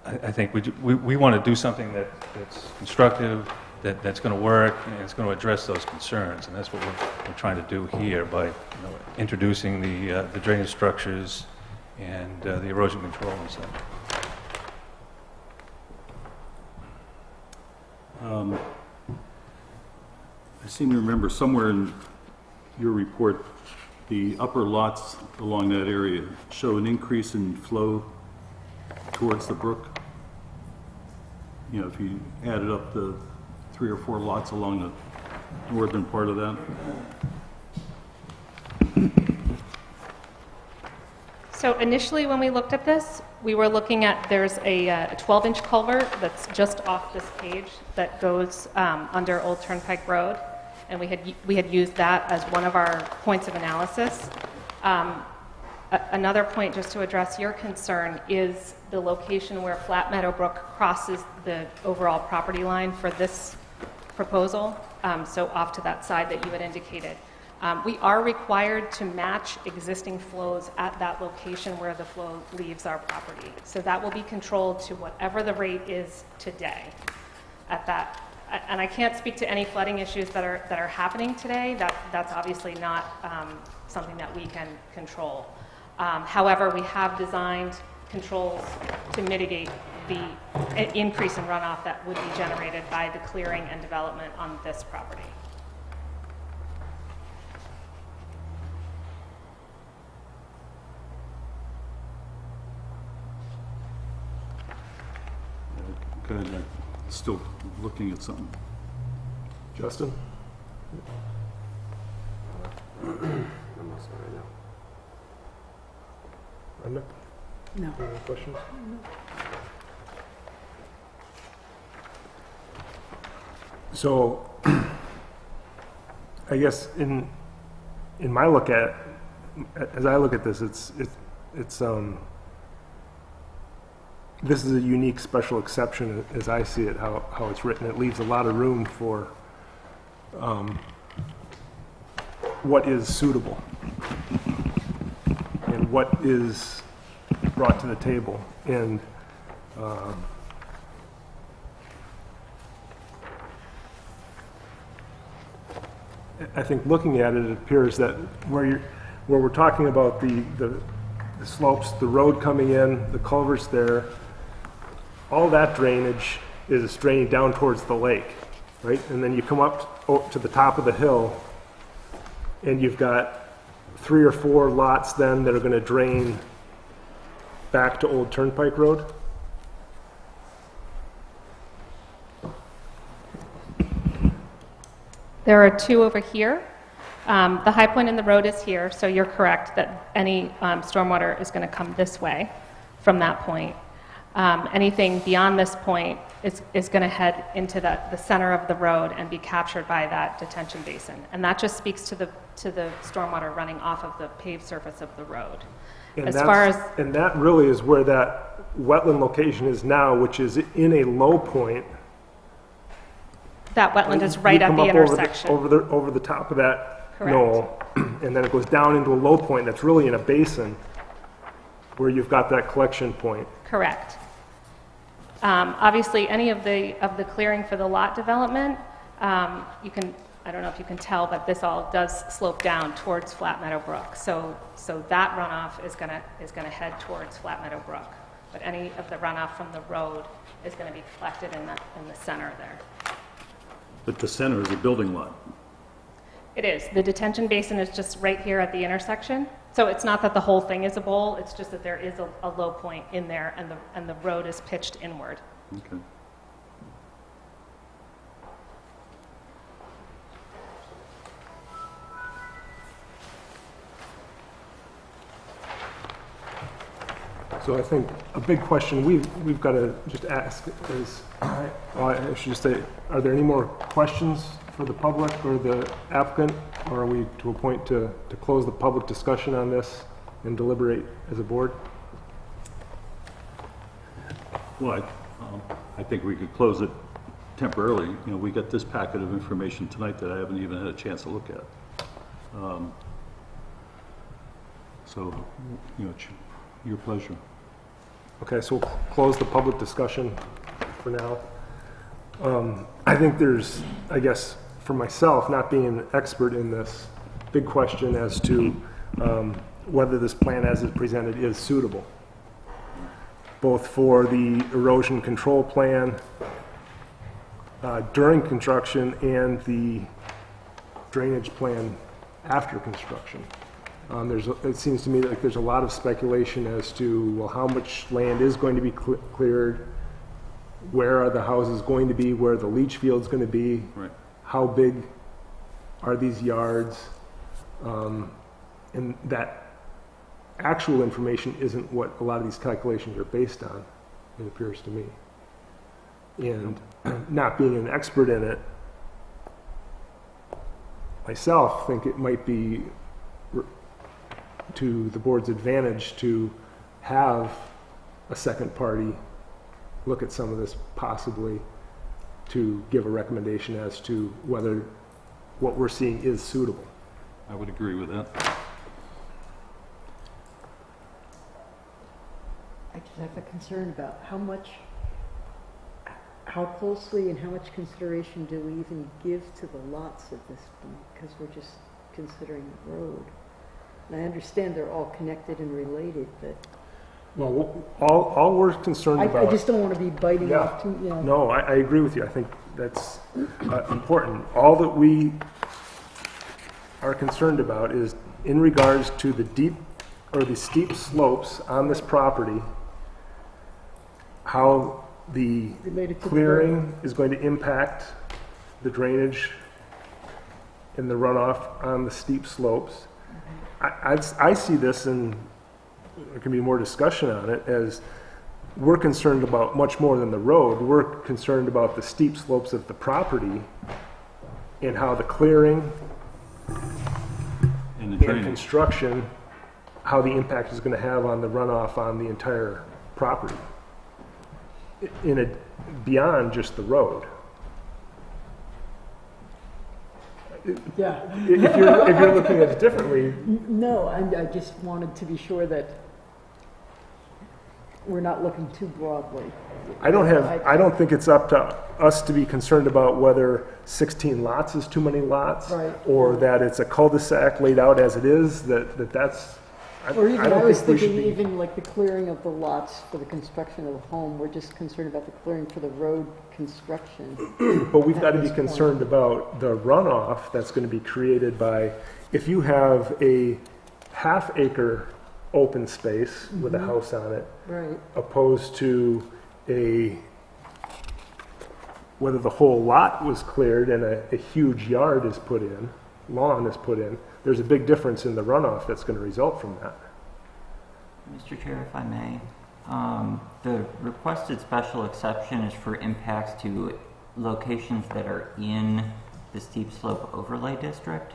I think we want to do something that's constructive, that's going to work, and it's going to address those concerns, and that's what we're trying to do here by, you know, introducing the drainage structures and the erosion control and such. I seem to remember somewhere in your report, the upper lots along that area show an increase in flow towards the brook. You know, if you added up the 3 or 4 lots along the northern part of that. So initially, when we looked at this, we were looking at, there's a 12-inch culvert that's just off this page that goes under Old Turnpike Road, and we had used that as one of our points of analysis. Another point, just to address your concern, is the location where Flat Meadow Brook crosses the overall property line for this proposal, so off to that side that you had indicated. We are required to match existing flows at that location where the flow leaves our property. So that will be controlled to whatever the rate is today at that. And I can't speak to any flooding issues that are happening today. That's obviously not something that we can control. However, we have designed controls to mitigate the increase in runoff that would be generated by the clearing and development on this property. Good, I'm still looking at something. Justin? Brenda? No. Any questions? So, I guess in my look at, as I look at this, it's this is a unique special exception as I see it, how it's written. It leaves a lot of room for what is suitable and what is brought to the table. And I think looking at it, it appears that where we're talking about the slopes, the road coming in, the culverts there, all that drainage is draining down towards the lake, right? And then you come up to the top of the hill, and you've got 3 or 4 lots then that are going to drain back to Old Turnpike Road. There are 2 over here, The high point in the road is here, so you're correct that any stormwater is going to come this way from that point. Anything beyond this point is going to head into the center of the road and be captured by that detention basin. And that just speaks to the stormwater running off of the paved surface of the road. And that really is where that wetland location is now, which is in a low point. That wetland is right at the intersection. Over the top of that Correct. knoll, and then it goes down into a low point that's really in a basin where you've got that collection point. Correct. Obviously, any of the clearing for the lot development, you can, I don't know if you can tell, but this all does slope down towards Flat Meadow Brook. So that runoff is gonna head towards Flat Meadow Brook. But any of the runoff from the road is gonna be collected in the center there. But the center is a building lot. It is. The detention basin is just right here at the intersection. So it's not that the whole thing is a bowl, it's just that there is a low point in there and the road is pitched inward. Okay. So I think a big question we've got to just ask is, I should just say, are there any more questions for the public or the applicant? Or are we to a point to close the public discussion on this and deliberate as a board? Well, I think we could close it temporarily. You know, we got this packet of information tonight that I haven't even had a chance to look at. So, you know, it's your pleasure. Okay, so we'll close the public discussion for now. I think there's, I guess, for myself, not being an expert in this, big question as to whether this plan as it's presented is suitable, both for the erosion control plan during construction and the drainage plan after construction. It seems to me like there's a lot of speculation as to, well, how much land is going to be cleared, where are the houses going to be, where the leach field's going to be, Right. how big are these yards, and that actual information isn't what a lot of these calculations are based on, it appears to me. And not being an expert in it, myself think it might be to the board's advantage to have a second party look at some of this possibly to give a recommendation as to whether what we're seeing is suitable. I would agree with that. I just have a concern about how closely and how much consideration do we even give to the lots at this point? Because we're just considering the road. And I understand they're all connected and related, but Well, all we're concerned I about... just don't want to be biting Yeah. off too, you know. No, I agree with you. I think that's important. All that we are concerned about is in regards to the steep slopes on this property, how the Related to the clearing is going to impact the drainage and the runoff on the steep slopes. I see this, and there can be more discussion on it, as we're concerned about much more than the road. We're concerned about the steep slopes of the property and how the clearing And the and drainage. construction, how the impact is going to have on the runoff on the entire property, beyond just the road. Yeah. If you're looking at it differently, No, I just wanted to be sure that we're not looking too broadly. I don't think it's up to us to be concerned about whether 16 lots is too many lots, Right. or that it's a cul-de-sac laid out as it is, that's, Or even, I don't was think we should thinking be. even like the clearing of the lots for the construction of the home, we're just concerned about the clearing for the road construction. But we've got to at be this point. concerned about the runoff that's going to be created by, if you have a half-acre open space with a house on it, Right, opposed to whether the whole lot was cleared and a huge yard is put in, lawn is put in, there's a big difference in the runoff that's going to result from that. Mr. Chair, if I may, the requested special exception is for impacts to locations that are in the steep slope overlay district.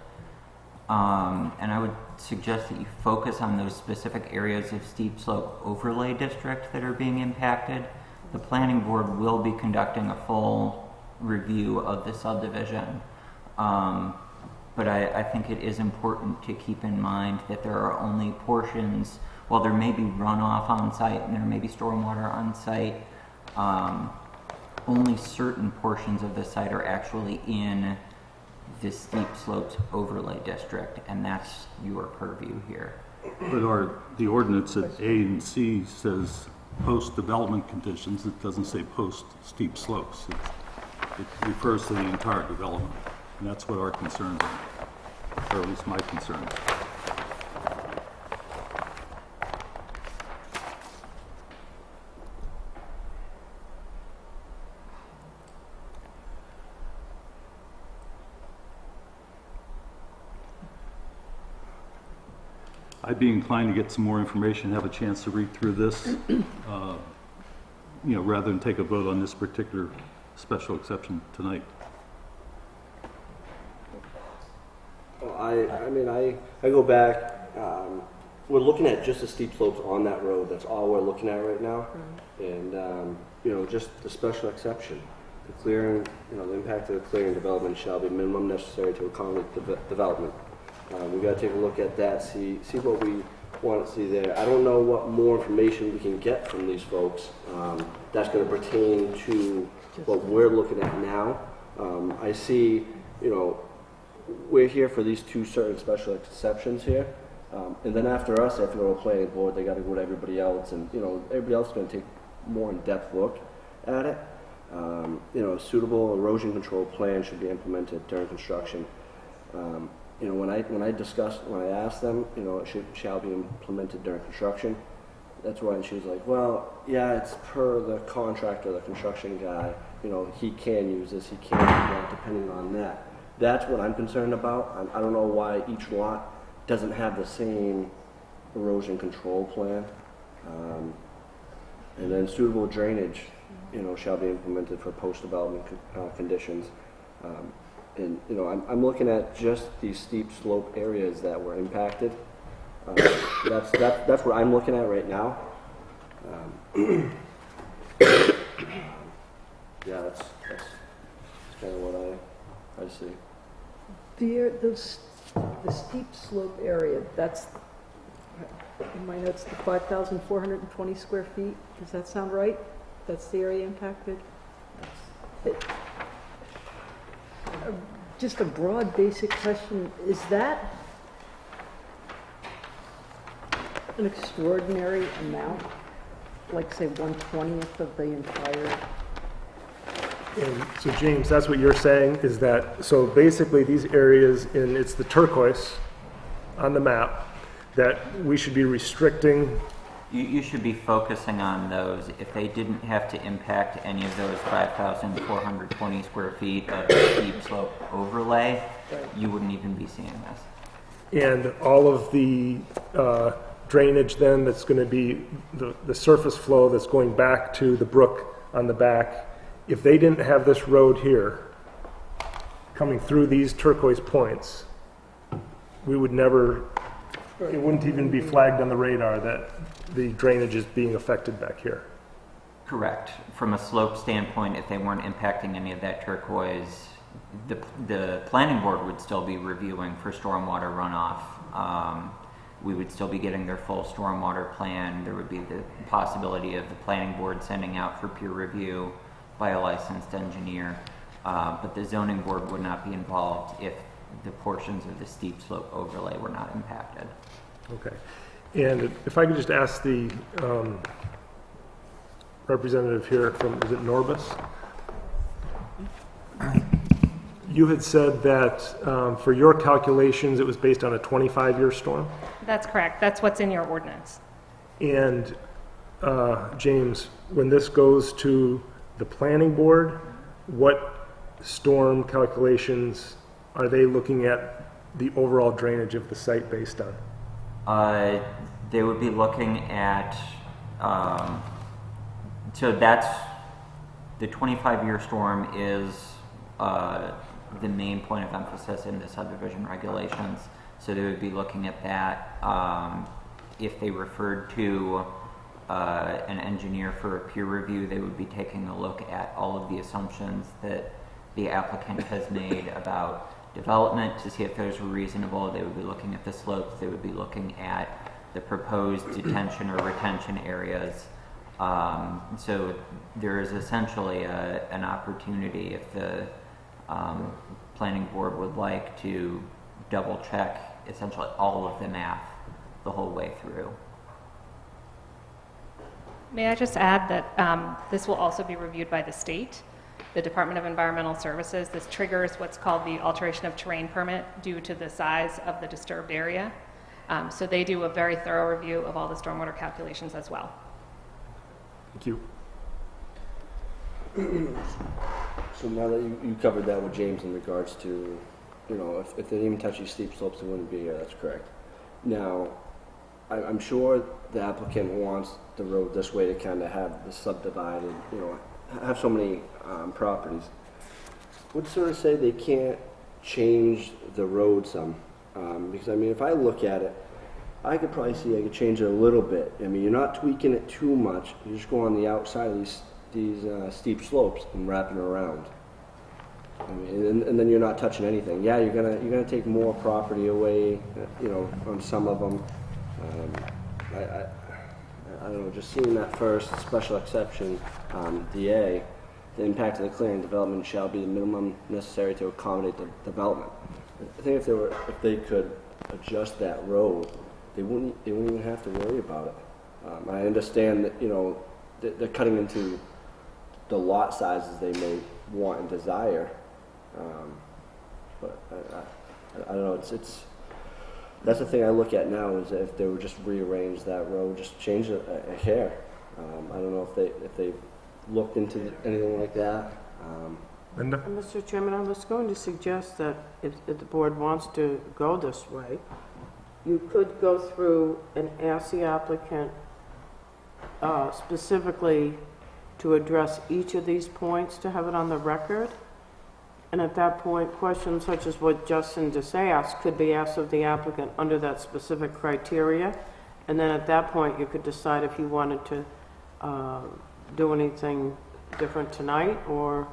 And I would suggest that you focus on those specific areas of steep slope overlay district that are being impacted. The planning board will be conducting a full review of the subdivision. But I think it is important to keep in mind that there are only portions, while there may be runoff on site and there may be stormwater on site, only certain portions of the site are actually in the steep slopes overlay district, and that's your purview here. But the ordinance at A and C says post-development conditions. It doesn't say post-steep slopes. It refers to the entire development, and that's what our concerns are, or at least my concerns. I'd be inclined to get some more information, have a chance to read through this, rather than take a vote on this particular special exception tonight. Well, I go back, we're looking at just the steep slopes on that road. That's all we're looking at right now. And, just the special exception. The clearing, the impact of the clearing development shall be minimum necessary to accommodate development. We got to take a look at that, see what we want to see there. I don't know what more information we can get from these folks that's going to pertain to what we're looking at now. I see, we're here for these two certain special exceptions here, and then after us, they have to go to a planning board. They got to go to everybody else, and everybody else is going to take more in-depth look at it. A suitable erosion control plan should be implemented during construction. When I asked them, it shall be implemented during construction. That's when she was like, well, yeah, it's per the contractor, the construction guy. He can use this, he can't use that, depending on that. That's what I'm concerned about. I don't know why each lot doesn't have the same erosion control plan. And then suitable drainage, shall be implemented for post-development conditions. And I'm looking at just these steep slope areas that were impacted. That's what I'm looking at right now. That's kind of what I see. The steep slope area, that's, in my notes, the 5,420 square feet. Does that sound right? That's the area impacted? Just a broad, basic question. Is that an extraordinary amount? Like, say, 1/20th of the entire? And so James, that's what you're saying, is that, so basically these areas it's the turquoise on the map, that we should be restricting. You should be focusing on those. If they didn't have to impact any of those 5,420 square feet of steep slope overlay, you wouldn't even be seeing this. And all of the drainage then that's going to be the surface flow that's going back to the brook on the back, if they didn't have this road here coming through these turquoise points, we would never, it wouldn't even be flagged on the radar that the drainage is being affected back here. Correct. From a slope standpoint, if they weren't impacting any of that turquoise, the planning board would still be reviewing for stormwater runoff. We would still be getting their full stormwater plan. There would be the possibility of the planning board sending out for peer review by a licensed engineer. But the zoning board would not be involved if the portions of the steep slope overlay were not impacted. Okay. And if I could just ask the representative here from, is it Norbis? You had said that for your calculations, it was based on a 25-year storm? That's correct. That's what's in your ordinance. And James, when this goes to the planning board, what storm calculations are they looking at the overall drainage of the site based on? They would be looking at, so that's, the 25-year storm is the main point of emphasis in the subdivision regulations. So they would be looking at that. If they referred to an engineer for a peer review, they would be taking a look at all of the assumptions that the applicant has made about development to see if those were reasonable. They would be looking at the slopes. They would be looking at the proposed detention or retention areas. So there is essentially an opportunity if the planning board would like to double check essentially all of the math the whole way through. May I just add that this will also be reviewed by the state, the Department of Environmental Services. This triggers what's called the alteration of terrain permit due to the size of the disturbed area. So they do a very thorough review of all the stormwater calculations as well. Thank you. So now that you covered that with James in regards to, you know, if they didn't even touch these steep slopes, they wouldn't be here. That's correct. Now, I'm sure the applicant wants the road this way to kind of have the subdivided, you know, have so many properties. Would sort of say they can't change the road some, because I mean, if I look at it, I could probably see I could change it a little bit. I mean, you're not tweaking it too much. You just go on the outside of these steep slopes and wrapping around. I mean, and then you're not touching anything. Yeah, you're gonna take more property away, you know, on some of them. I don't know. Just seeing that first special exception, DA, the impact of the clearing and development shall be the minimum necessary to accommodate the development. I think if they could adjust that road, they wouldn't even have to worry about it. I understand that, you know, they're cutting into the lot sizes they may want and desire, but I don't know. It's that's the thing I look at now is if they would just rearrange that road, just change a hair. I don't know if they looked into anything like that. Linda? Mr. Chairman, I was going to suggest that if the board wants to go this way, you could go through and ask the applicant specifically to address each of these points to have it on the record. And at that point, questions such as what Justin just asked could be asked of the applicant under that specific criteria. And then at that point, you could decide if you wanted to do anything different tonight or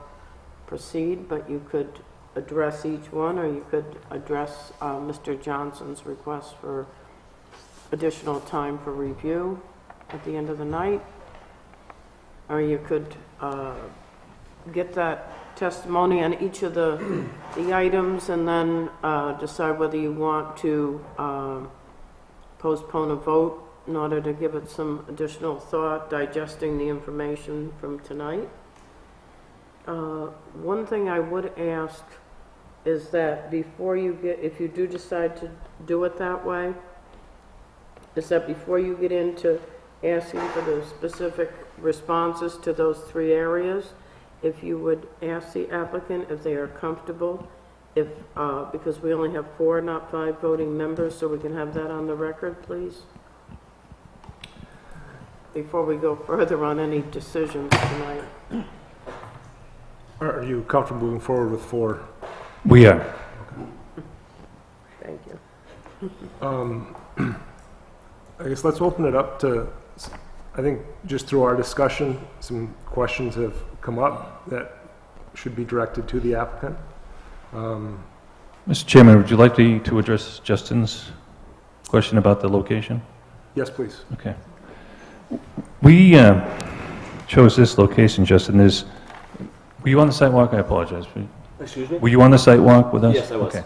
proceed, but you could address each one, or you could address Mr. Johnson's request for additional time for review at the end of the night, or you could get that testimony on each of the items and then decide whether you want to postpone a vote in order to give it some additional thought, digesting the information from tonight. One thing I would ask is that before you get, if you do decide to do it that way, is that before you get into asking for the specific responses to those 3 areas, if you would ask the applicant if they are comfortable, if because we only have 4, not 5 voting members, so we can have that on the record, please, before we go further on any decisions tonight. Are you comfortable moving forward with 4? We are. Thank you. I guess let's open it up to, I think just through our discussion, some questions have come up that should be directed to the applicant. Mr. Chairman, would you like to address Justin's question about the location? Yes, please. Okay. We chose this location, Justin. Were you on the sidewalk? I apologize. Excuse me? Were you on the sidewalk with us? Yes, I was. Okay.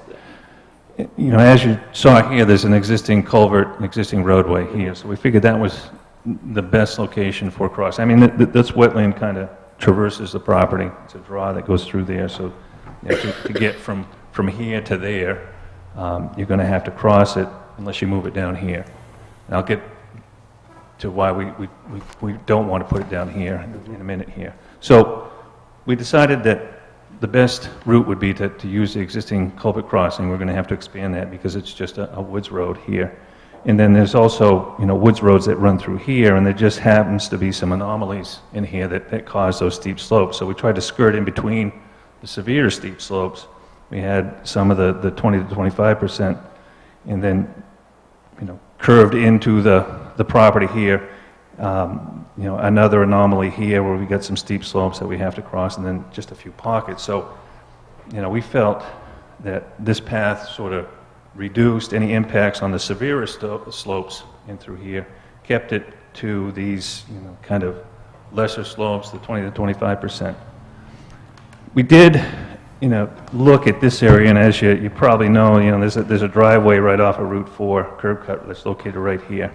You know, as you saw here, there's an existing culvert, an existing roadway here, so we figured that was the best location for cross. I mean, this wetland kind of traverses the property. It's a draw that goes through there, so you know, to get from here to there, you're going to have to cross it unless you move it down here. And I'll get to why we don't want to put it down here in a minute here. So we decided that the best route would be to use the existing culvert crossing. We're going to have to expand that because it's just a woods road here. And then there's also, woods roads that run through here, and there just happens to be some anomalies in here that cause those steep slopes. So we tried to skirt in between the severe steep slopes. We had some of the 20 to 25%, and then, curved into the property here. Another anomaly here where we got some steep slopes that we have to cross, and then just a few pockets. So, we felt that this path sort of reduced any impacts on the severest slopes in through here, kept it to these, kind of lesser slopes, the 20 to 25%. We did, look at this area, and as you probably know, there's a driveway right off of Route 4 curb cut that's located right here.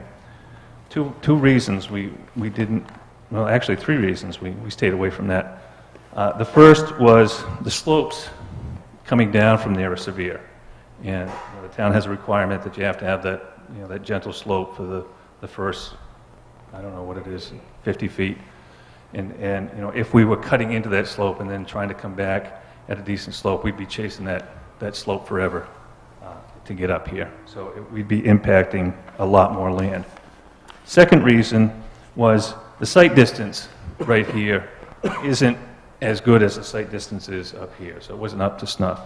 Two reasons we didn't, well, actually 3 reasons we stayed away from that. The first was the slopes coming down from there are severe, and the town has a requirement that you have to have that, that gentle slope for the first, I don't know what it is, 50 feet. And if we were cutting into that slope and then trying to come back at a decent slope, we'd be chasing that slope forever to get up here. So we'd be impacting a lot more land. Second reason was the sight distance right here isn't as good as the sight distance is up here, so it wasn't up to snuff.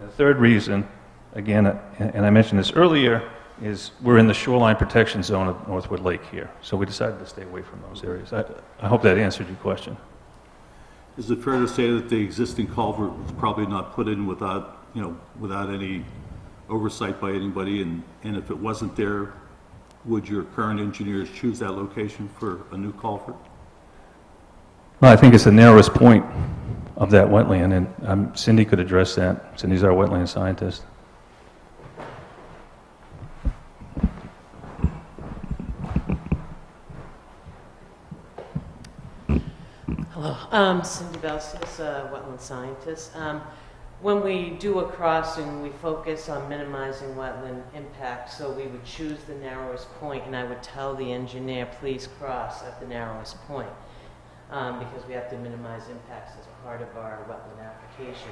And the third reason, again, and I mentioned this earlier, is we're in the shoreline protection zone of Northwood Lake here, so we decided to stay away from those areas. I hope that answered your question. Is it fair to say that the existing culvert was probably not put in without, without any oversight by anybody, and if it wasn't there, would your current engineers choose that location for a new culvert? Well, I think it's the narrowest point of that wetland, and Cindy could address that. Cindy's our wetland scientist. Hello, Cindy Belsis, wetland scientist. When we do a crossing, we focus on minimizing wetland impact, so we would choose the narrowest point, and I would tell the engineer, please cross at the narrowest point, because we have to minimize impacts as part of our wetland application.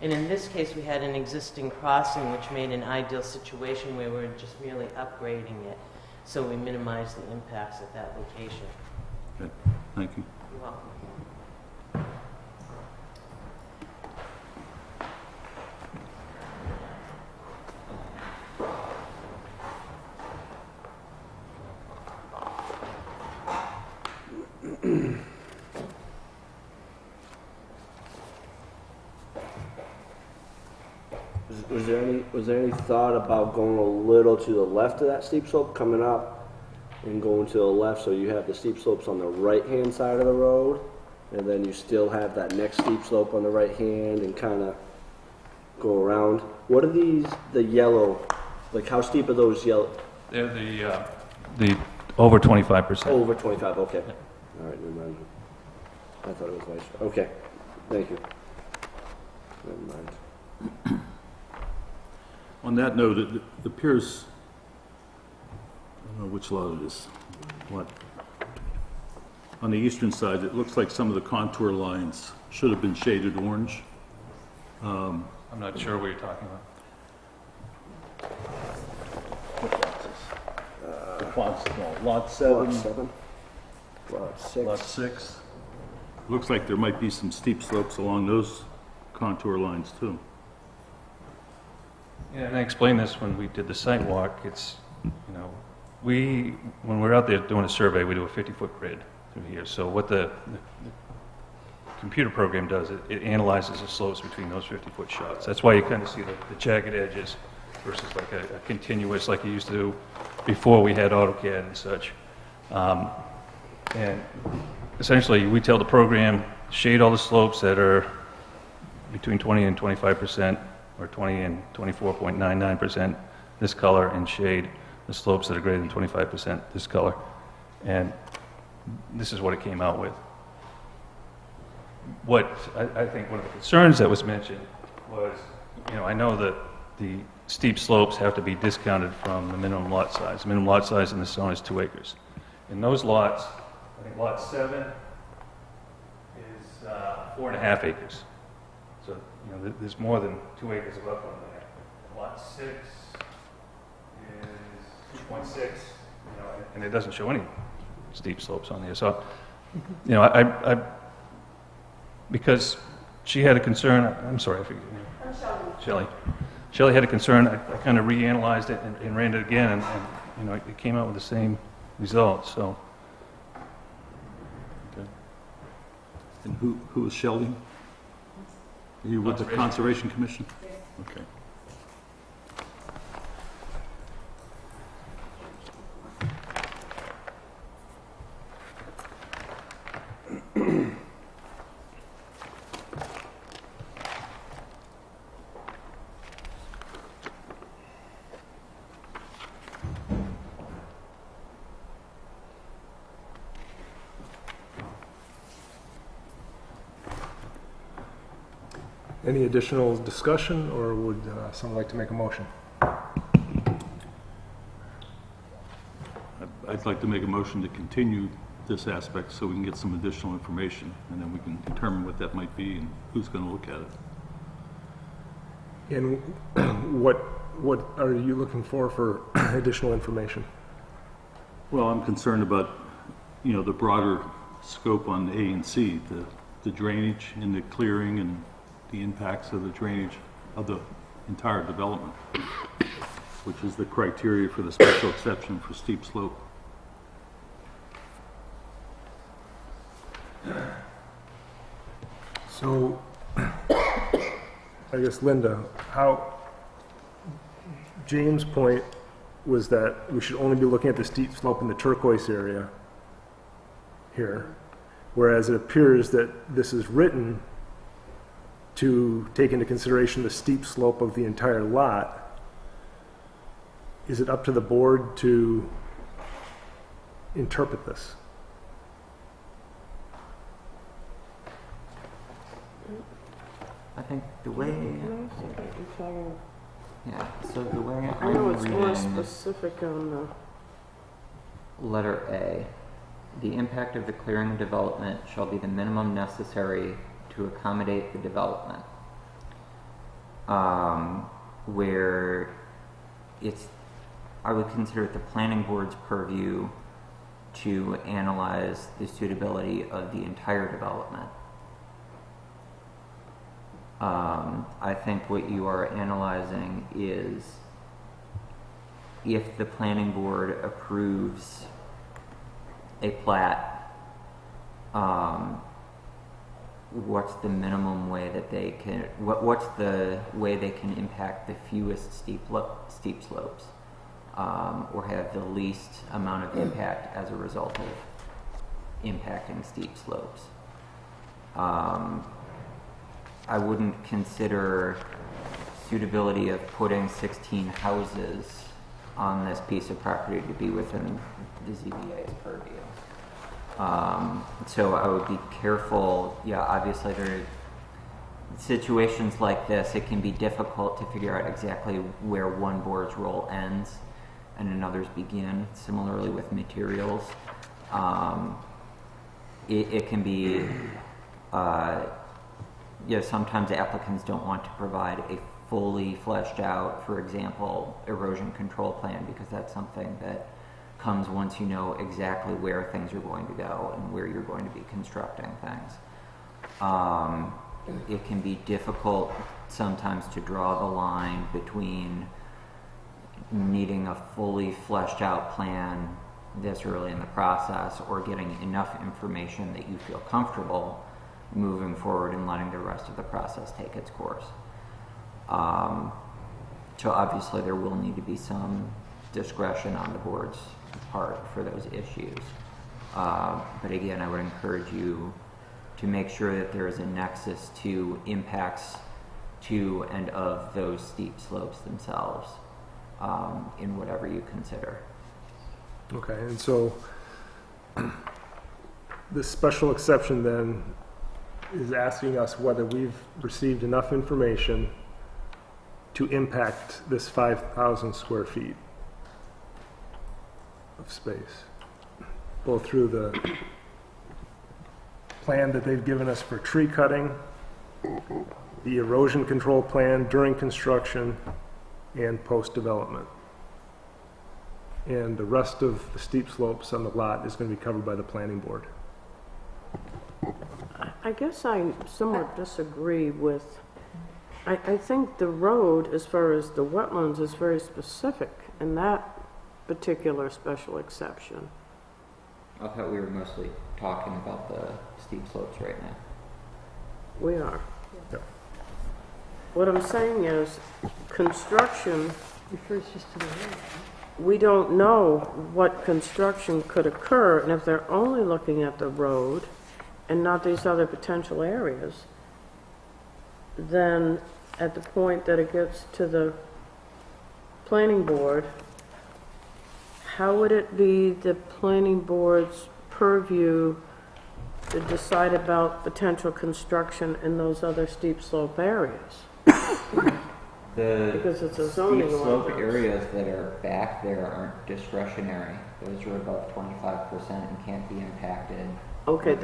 And in this case, we had an existing crossing, which made an ideal situation where we're just merely upgrading it, so we minimize the impacts at that location. Okay, thank you. You're welcome. Was there any thought about going a little to the left of that steep slope, coming up and going to the left, so you have the steep slopes on the right-hand side of the road, and then you still have that next steep slope on the right hand, and kind of go around? What are these, the yellow, like how steep are those yellow? They're the over 25%. Over 25, okay. All right, never mind. I thought it was nice. Okay, thank you. Never mind. On that note, it appears, I don't know which lot it is, what? On the eastern side, it looks like some of the contour lines should have been shaded orange. I'm not sure what you're talking about. Lot 7. Lot 7? Lot 6? Lot 6. Looks like there might be some steep slopes along those contour lines too. Yeah, and I explained this when we did the site walk. It's, when we're out there doing a survey, we do a 50-foot grid through here. So what the computer program does, it analyzes the slopes between those 50-foot shots. That's why you kind of see the jagged edges versus like a continuous like you used to do before we had AutoCAD and such. And essentially, we tell the program, shade all the slopes that are between 20 and 25%, or 20 and 24.99% this color, and shade the slopes that are greater than 25% this color. And this is what it came out with. What I think one of the concerns that was mentioned was, I know that the steep slopes have to be discounted from the minimum lot size. The minimum lot size in this zone is 2 acres. In those lots, I think lot 7 is 4.5 acres. So you know, there's more than 2 acres of upland there. Lot 6 is 2.6, you know, and it doesn't show any steep slopes on there. So, you know, I because she had a concern, I'm sorry, I forget your name. Shelley. Shelley had a concern, I kind of reanalyzed it and ran it again, and, you know, it came out with the same result, so. Okay. And who is Shelley? Are you with the Conservation Commission? Okay. Any additional discussion, or would someone like to make a motion? I'd like to make a motion to continue this aspect so we can get some additional information, and then we can determine what that might be and who's going to look at it. And what are you looking for additional information? Well, I'm concerned about, you know, the broader scope on A and C, the drainage and the clearing and the impacts of the drainage of the entire development, which is the criteria for the special exception for steep slope. So, I guess, Linda, James' point was that we should only be looking at the steep slope in the turquoise area here, whereas it appears that this is written to take into consideration the steep slope of the entire lot. Is it up to the board to interpret this? I think the way, yeah, so the way I know I'm it's more reading specific on the... letter A, the impact of the clearing and development shall be the minimum necessary to accommodate the development. Where I would consider it the planning board's purview to analyze the suitability of the entire development. I think what you are analyzing is if the planning board approves a plat, what's the minimum way that they can, what's the way they can impact the fewest steep slopes, or have the least amount of impact as a result of impacting steep slopes. I wouldn't consider suitability of putting 16 houses on this piece of property to be within the ZBA's purview. So I would be careful. Yeah, obviously there are situations like this, it can be difficult to figure out exactly where one board's role ends and another's begin. Similarly with materials. It can be, sometimes applicants don't want to provide a fully fleshed out, for example, erosion control plan, because that's something that comes once you know exactly where things are going to go and where you're going to be constructing things. It can be difficult sometimes to draw the line between needing a fully fleshed out plan this early in the process or getting enough information that you feel comfortable moving forward and letting the rest of the process take its course. So obviously there will need to be some discretion on the board's part for those issues. But again, I would encourage you to make sure that there is a nexus to impacts to and of those steep slopes themselves in whatever you consider. Okay, and so this special exception then is asking us whether we've received enough information to impact this 5,000 square feet of space, both through the plan that they've given us for tree cutting, the erosion control plan during construction and post-development. And the rest of the steep slopes on the lot is going to be covered by the planning board. I guess I somewhat disagree with, I think the road, as far as the wetlands, is very specific in that particular special exception. I thought we were mostly talking about the steep slopes right now. We are. Yep. What I'm saying is, construction, Refers just to the road. we don't know what construction could occur, and if they're only looking at the road and not these other potential areas, then at the point that it gets to the planning board, how would it be the planning board's purview to decide about potential construction in those other steep slope areas? Because it's a zoning steep slope ordinance. areas that are back there aren't discretionary. Those are above 25% and can't be impacted. Okay,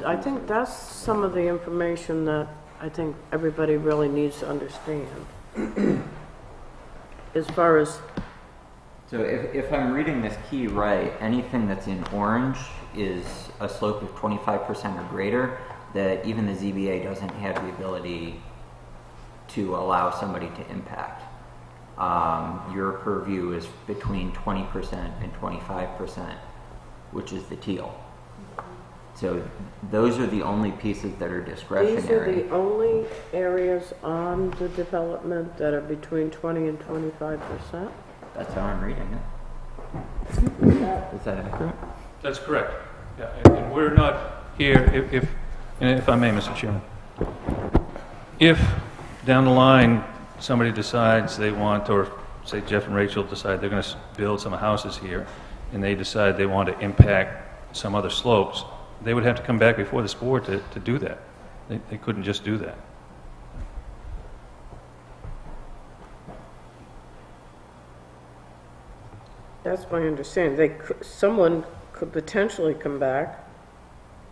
I think that's some of the information that I think everybody really needs to understand. As far as, So if I'm reading this key right, anything that's in orange is a slope of 25% or greater that even the ZBA doesn't have the ability to allow somebody to impact. Your purview is between 20% and 25%, which is the teal. So those are the only pieces that are discretionary. these are the only areas on the development that are between 20 and 25%? That's how I'm reading it. Is that accurate? That's correct. Yeah, and we're not here, if I may, Mr. Chairman. If down the line, somebody decides they want, or say Jeff and Rachel decide they're going to build some houses here, and they decide they want to impact some other slopes, they would have to come back before this board to do that. They couldn't just do that. That's my understanding. Someone could potentially come back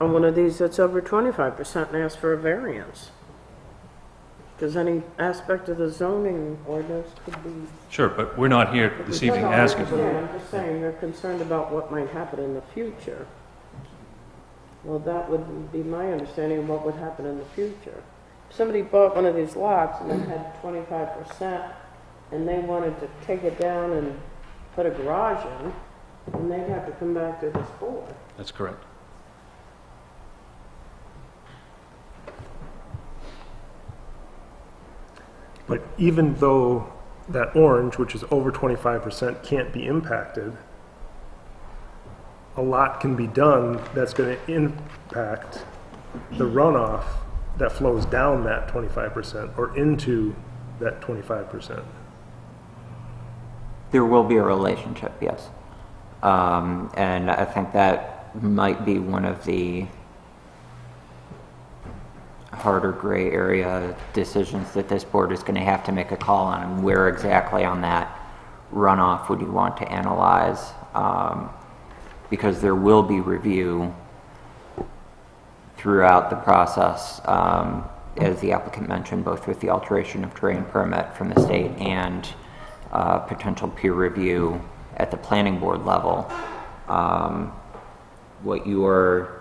on one of these that's over 25% and ask for a variance. Because any aspect of the zoning ordinance could be... Sure, but we're not here this evening asking for Yeah, that. I'm just saying, they're concerned about what might happen in the future. Well, that would be my understanding of what would happen in the future. If somebody bought one of these lots and they had 25% and they wanted to take it down and put a garage in, then they'd have to come back to this board. That's correct. But even though that orange, which is over 25%, can't be impacted, a lot can be done that's going to impact the runoff that flows down that 25% or into that 25%. There will be a relationship, yes. And I think that might be one of the harder gray area decisions that this board is going to have to make a call on, and where exactly on that runoff would you want to analyze, because there will be review throughout the process, as the applicant mentioned, both with the alteration of terrain permit from the state and potential peer review at the planning board level. What your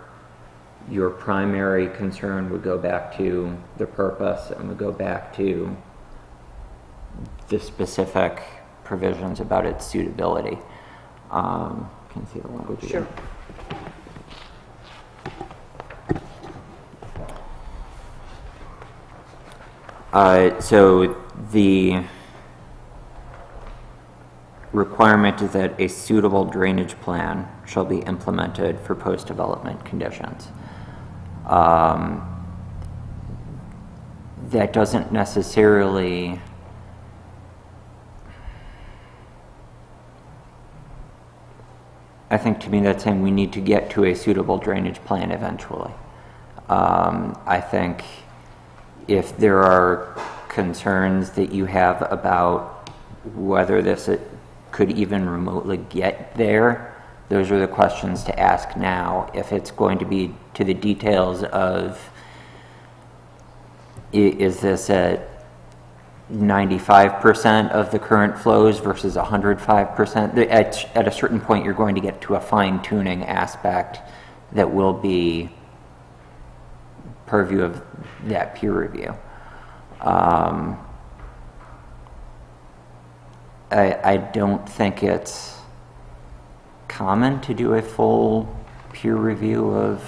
primary concern would go back to the purpose and would go back to the specific provisions about its suitability. Can you see the language again? Sure. So the requirement is that a suitable drainage plan shall be implemented for post-development conditions. That doesn't necessarily I think to me that's saying we need to get to a suitable drainage plan eventually. I think if there are concerns that you have about whether this could even remotely get there, those are the questions to ask now. If it's going to be to the details of is this at 95% of the current flows versus 105%? At a certain point, you're going to get to a fine-tuning aspect that will be purview of that peer review. I don't think it's common to do a full peer review of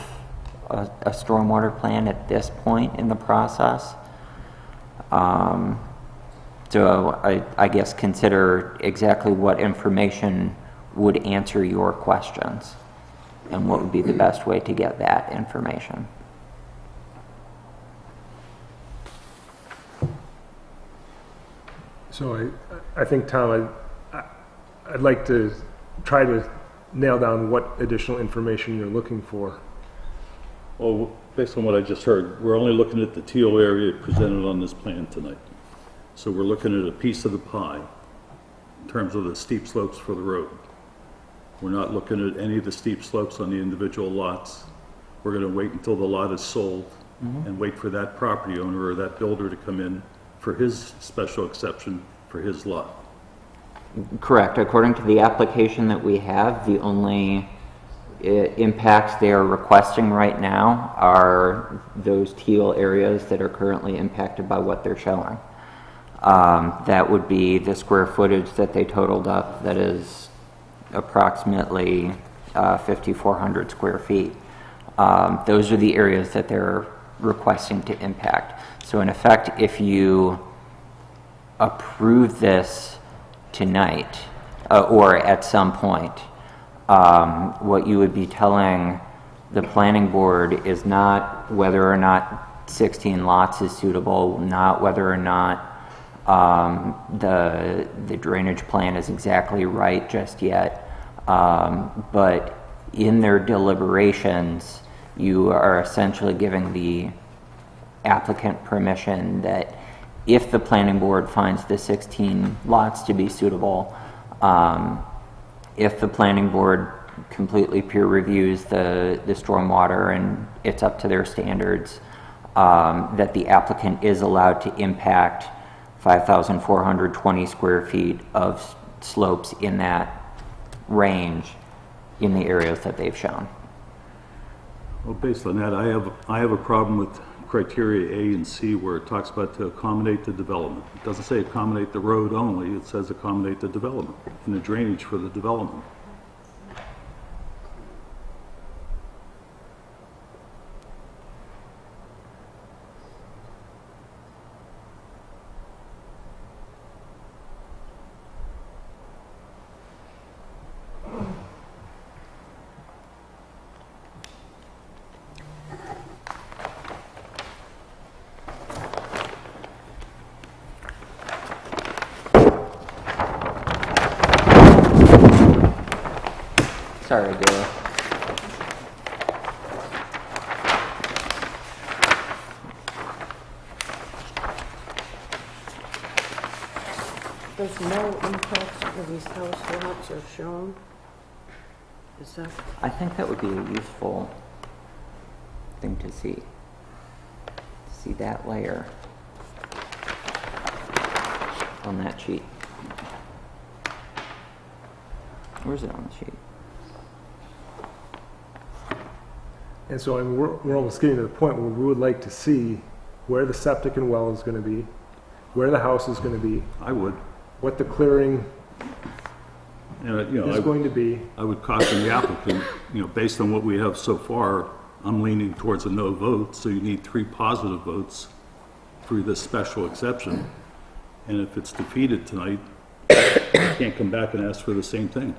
a stormwater plan at this point in the process. So I guess consider exactly what information would answer your questions and what would be the best way to get that information. So I think, Tom, I'd like to try to nail down what additional information you're looking for. Well, based on what I just heard, we're only looking at the teal area presented on this plan tonight. So we're looking at a piece of the pie in terms of the steep slopes for the road. We're not looking at any of the steep slopes on the individual lots. We're going to wait until the lot is sold and wait for that property owner or that builder to come in for his special exception for his lot. Correct. According to the application that we have, the only impacts they are requesting right now are those teal areas that are currently impacted by what they're showing. That would be the square footage that they totaled up, that is approximately 5,400 square feet. Those are the areas that they're requesting to impact. So in effect, if you approve this tonight or at some point, what you would be telling the planning board is not whether or not 16 lots is suitable, not whether or not the drainage plan is exactly right just yet, but in their deliberations, you are essentially giving the applicant permission that if the planning board finds the 16 lots to be suitable, if the planning board completely peer reviews the stormwater and it's up to their standards, that the applicant is allowed to impact 5,420 square feet of slopes in that range in the areas that they've shown. Well, based on that, I have a problem with criteria A and C where it talks about to accommodate the development. It doesn't say accommodate the road only, it says accommodate the development and the drainage for the development. Sorry, Gary. There's no impacts of these house lots are shown? Is that? I think that would be a useful thing to see. See that layer on that sheet. Where's it on the sheet? And so I mean, we're almost getting to the point where we would like to see where the septic and well is going to be, where the house is going to be. I would. What the clearing And, is going to be. I would caution the applicant, based on what we have so far, I'm leaning towards a no vote, so you need 3 positive votes for this special exception. And if it's defeated tonight, you can't come back and ask for the same thing.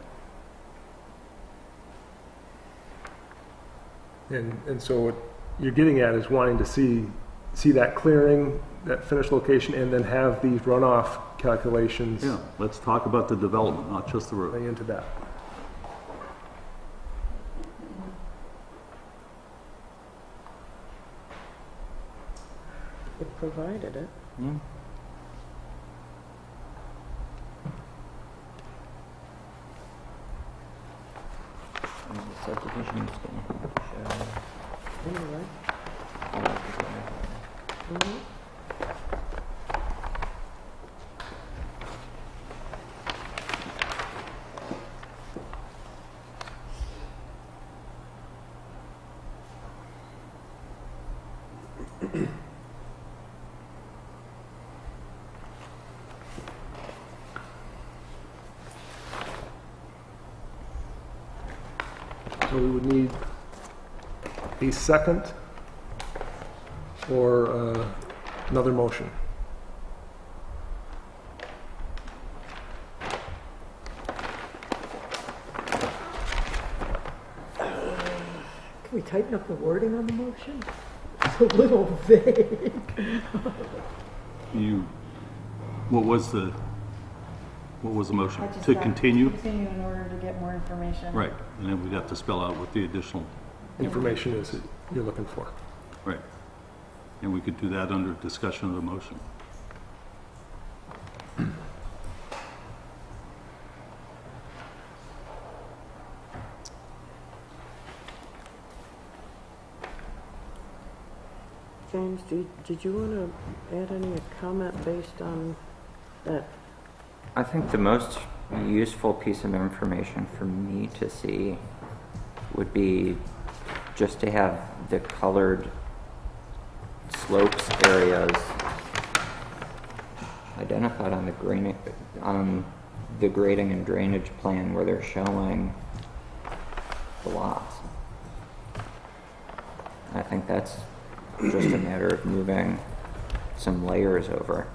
And so what you're getting at is wanting to see that clearing, that finished location, and then have these runoff calculations. Yeah, let's talk about the development, not just the road. Going into that. It provided it. Yeah. The subdivision is going to show. Anyway. Oh, Mhm. So we would need a second or another motion. Can we tighten up the wording on the motion? It's a little vague. What was the motion? I just To got continue? Continue in order to get more information. Right, and then we'd have to spell out what the additional, Information is that you're looking for. right. And we could do that under discussion of the motion. James, did you want to add any comment based on that? I think the most useful piece of information for me to see would be just to have the colored slopes areas identified on the grading and drainage plan where they're showing the lots. I think that's just a matter of moving some layers over.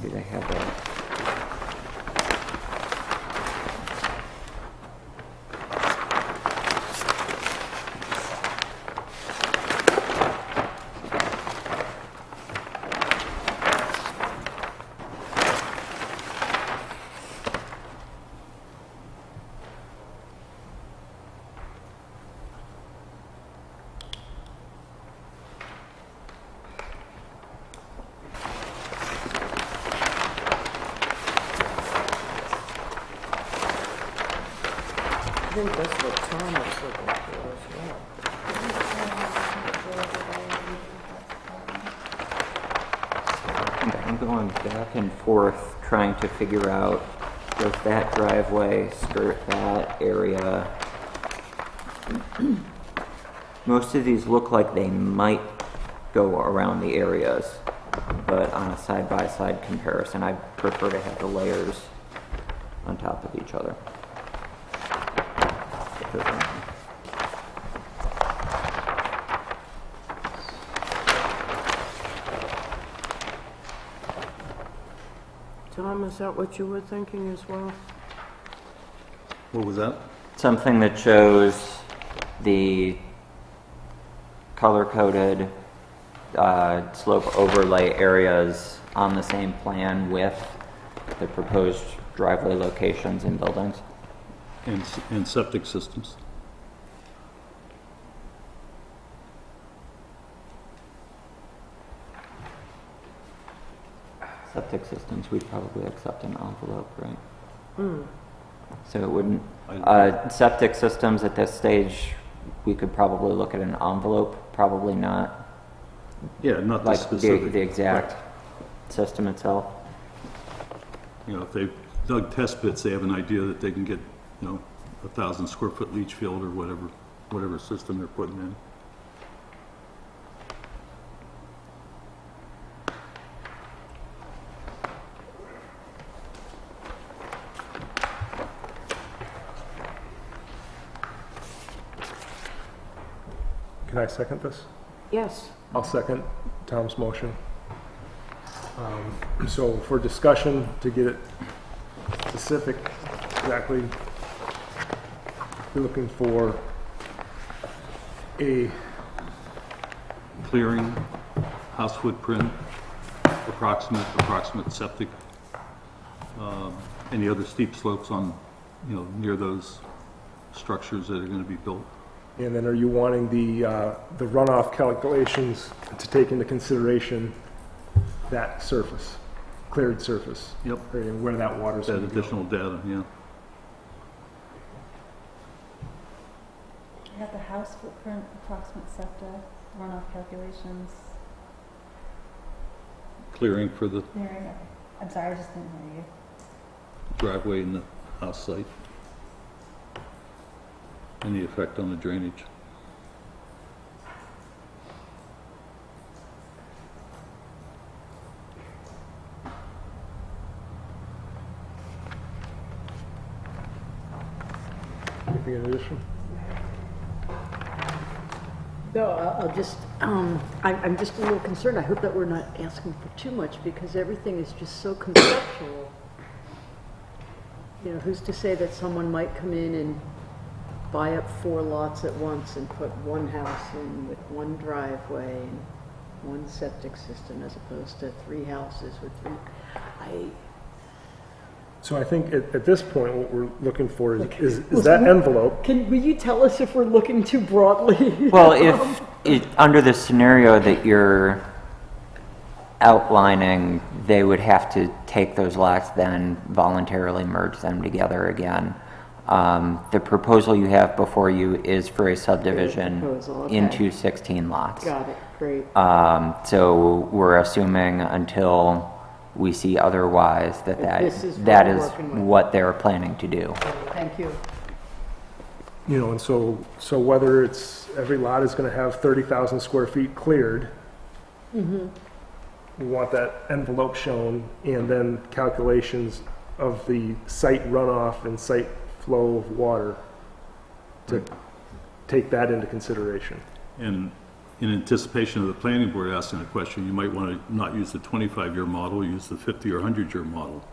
Do they have that? I think that's what Tom was looking for as well. I'm going back and forth trying to figure out, does that driveway skirt that area? Most of these look like they might go around the areas, but on a side-by-side comparison, I prefer to have the layers on top of each other. Tom, is that what you were thinking as well? What was that? Something that shows the color-coded slope overlay areas on the same plan with the proposed driveway locations and buildings. And septic systems. Septic systems, we'd probably accept an envelope, right? Hmm. So it wouldn't, septic systems at this stage, we could probably look at an envelope, probably not. Yeah, not the Like specific. the exact system itself. You know, if they've dug test pits, they have an idea that they can get, 1,000 square foot leach field or whatever system they're putting in. Can I second this? Yes. I'll second Tom's motion. So for discussion, to get it specific, exactly, we're looking for a Clearing, house footprint, approximate septic, any other steep slopes on, near those structures that are going to be built. And then are you wanting the runoff calculations to take into consideration that surface, cleared surface? Yep. And where that water's That going to go? additional data, yeah. I have the house footprint, approximate septic, runoff calculations. Clearing for the Clearing, okay. I'm sorry, I just didn't hear you. driveway and the house site. Any effect on the drainage? Anything in addition? No, I'll just, I'm just a little concerned. I hope that we're not asking for too much because everything is just so conceptual. You know, who's to say that someone might come in and buy up 4 lots at once and put one house in with one driveway and one septic system as opposed to 3 houses with 3. So I think at this point, what we're looking for is that envelope. Will you tell us if we're looking too broadly? Well, if under the scenario that you're outlining, they would have to take those lots, then voluntarily merge them together again. The proposal you have before you is for a subdivision into 16 lots. Got it, great. So we're assuming until we see otherwise that is what they're planning to do. Thank you. You know, and so whether it's every lot is going to have 30,000 square feet cleared, we want that envelope shown, and then calculations of the site runoff and site flow of water to take that into consideration. And in anticipation of the planning board asking a question, you might want to not use the 25-year model, use the 50 or 100-year model.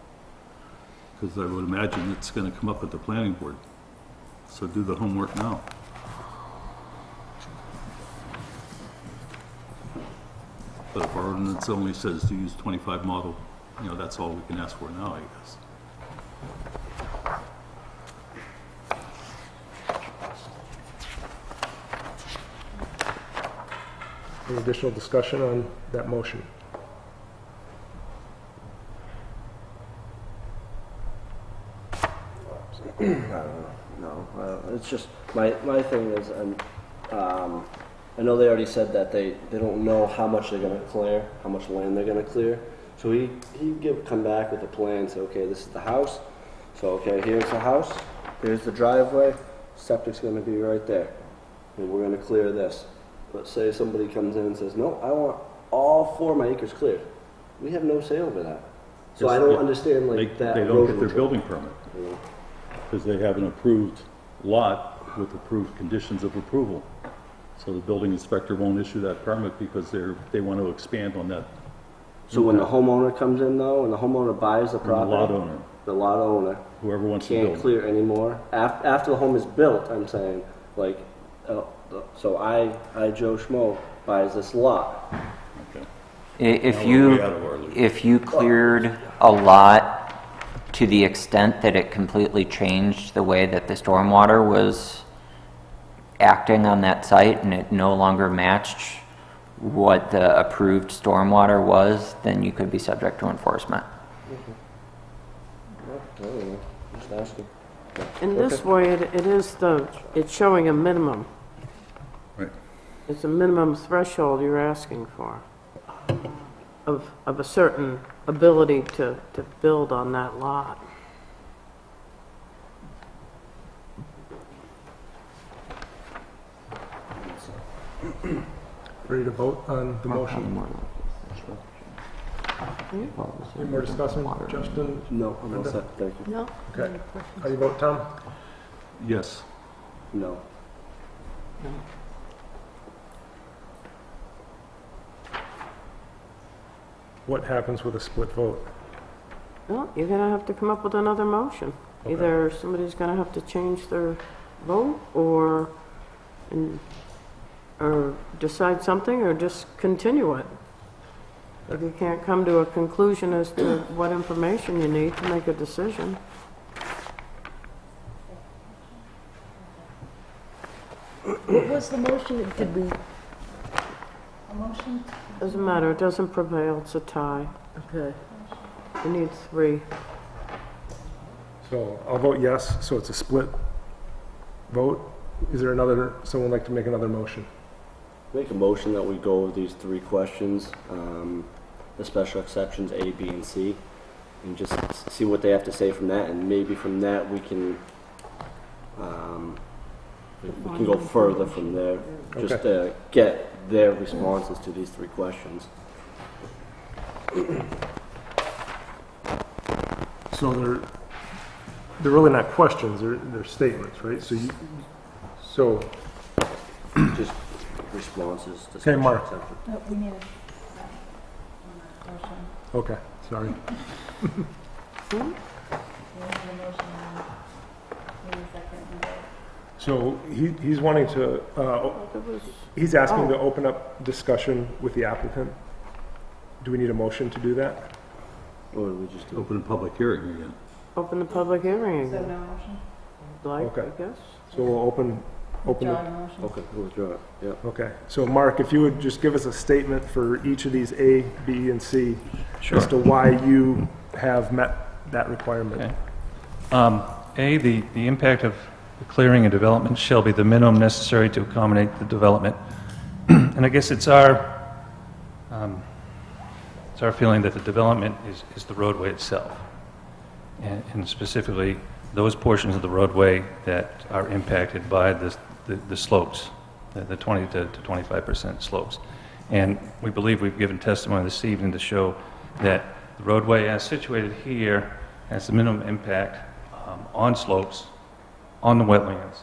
Because I would imagine it's going to come up at the planning board. So do the homework now. But if our ordinance only says to use 25 model, you know, that's all we can ask for now, I guess. Any additional discussion on that motion? I don't know. No, it's just my thing is, I know they already said that they don't know how much they're going to clear, how much land they're going to clear. So he come back with a plan. Say, okay, this is the house. So okay, here's the house. Here's the driveway. Septic's going to be right there, and we're going to clear this. Let's say somebody comes in and says, no, I want all 4 of my acres cleared. We have no say over that. So I don't understand that. They don't get their building permit. Because they have an approved lot with approved conditions of approval. So the building inspector won't issue that permit because they want to expand on that. So when the homeowner comes in though, when the homeowner buys the property, the lot owner, whoever wants to build, can't clear anymore. After the home is built, I'm saying, so I Joe Schmo buys this lot. Okay. If you cleared a lot to the extent that it completely changed the way that the stormwater was acting on that site and it no longer matched what the approved stormwater was, then you could be subject to enforcement. I don't know. Just asking. In this way, it's showing a minimum. Right. It's a minimum threshold you're asking for of a certain ability to build on that lot. Ready to vote on the motion? Any more discussion? Justin? No, I'm all set. Thank you. No? Okay. How do you vote, Tom? Yes. No. What happens with a split vote? Well, you're going to have to come up with another motion. Okay. Either somebody's going to have to change their vote or decide something or just continue it. If you can't come to a conclusion as to what information you need to make a decision. What was the motion? Did we? A motion? Doesn't matter, it doesn't prevail, it's a tie. Okay. You need 3. So I'll vote yes, so it's a split vote. Is there someone like to make another motion? Make a motion that we go over these 3 questions, the special exceptions A, B, and C, and just see what they have to say from that, and maybe from that we can we can go further from there, just to get their responses to these 3 questions. So they're really not questions, they're statements, right? So Just responses. Okay, Mark. Oh, we need a motion. Okay, sorry. We need a motion and maybe a second. So he's wanting to, he's asking to open up discussion with the applicant. Do we need a motion to do that? Or do we just do Open a public hearing again. Open the public hearing. So no motion? Like, Okay. I guess. So we'll open Withdraw the, the motion? Okay, we'll withdraw it, yeah. okay. So Mark, if you would just give us a statement for each of these A, B, and C as to why you have met that requirement. Okay. A, the impact of the clearing and development shall be the minimum necessary to accommodate the development. And I guess it's our feeling that the development is the roadway itself, and specifically those portions of the roadway that are impacted by the slopes, the 20 to 25% slopes. And we believe we've given testimony this evening to show that the roadway as situated here has the minimum impact on slopes, on the wetlands,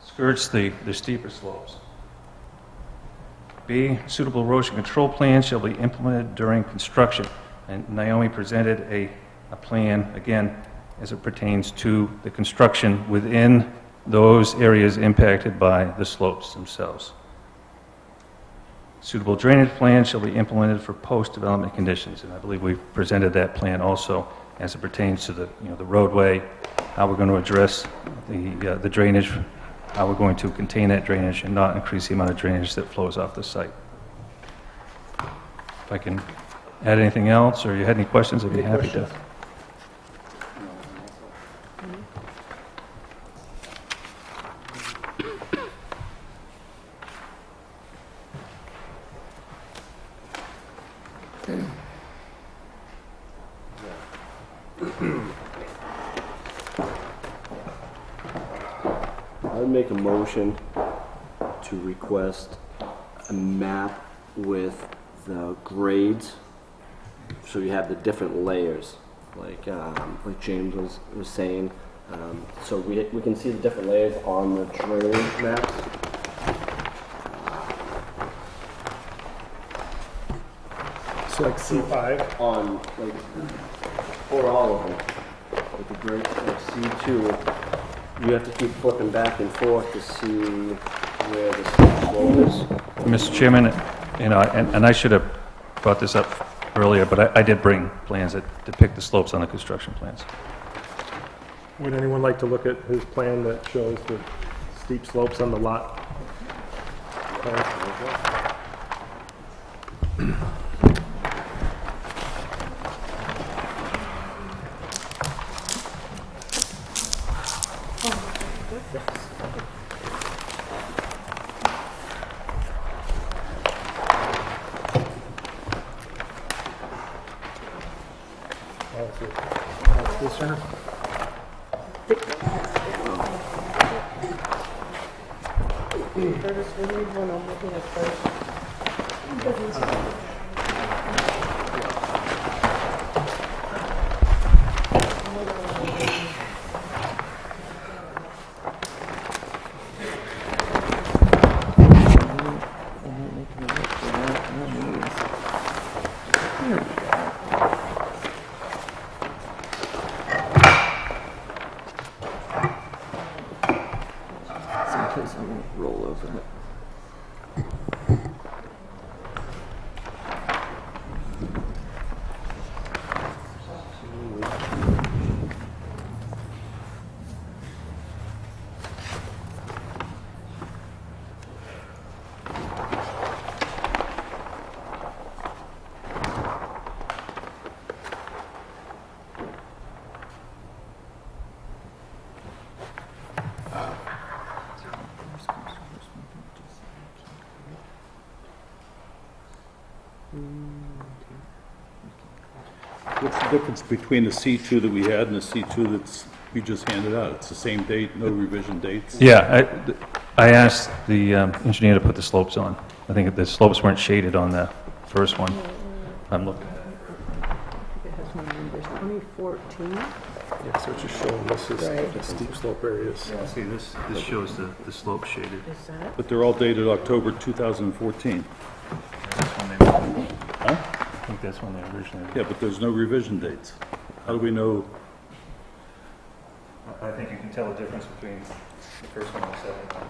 skirts the steeper slopes. B, suitable erosion control plans shall be implemented during construction. And Naomi presented a plan, again, as it pertains to the construction within those areas impacted by the slopes themselves. Suitable drainage plans shall be implemented for post-development conditions, and I believe we've presented that plan also as it pertains to the roadway, how we're going to address the drainage, how we're going to contain that drainage and not increase the amount of drainage that flows off the site. If I can add anything else, or you had any questions, I'd be happy to. I would make a motion to request a map with the grades, so you have the different layers, like James was saying. So we can see the different layers on the drainage maps. So like C5? On, like, for all of them. With the grade, like C2, you have to keep flipping back and forth to see where the slope is. Mr. Chairman, and I should have brought this up earlier, but I did bring plans that depict the slopes on the construction plans. Would anyone like to look at his plan that shows the steep slopes on the lot? Curtis, we need one over here first. Someplace I'm gonna roll over it. What's the difference between the C2 that we had and the C2 that's we just handed out? It's the same date, no revision dates? Yeah, I asked the engineer to put the slopes on. I think the slopes weren't shaded on the first one. I'm looking at it. It has no numbers, 2014. Yeah, so it's just showing this is the steep slope areas. Yeah, see, this shows the slope shaded. Is that? But they're all dated October 2014. That's when they, Huh? I think that's when they originally. Yeah, but there's no revision dates. How do we know? I think you can tell the difference between the first one and the second one.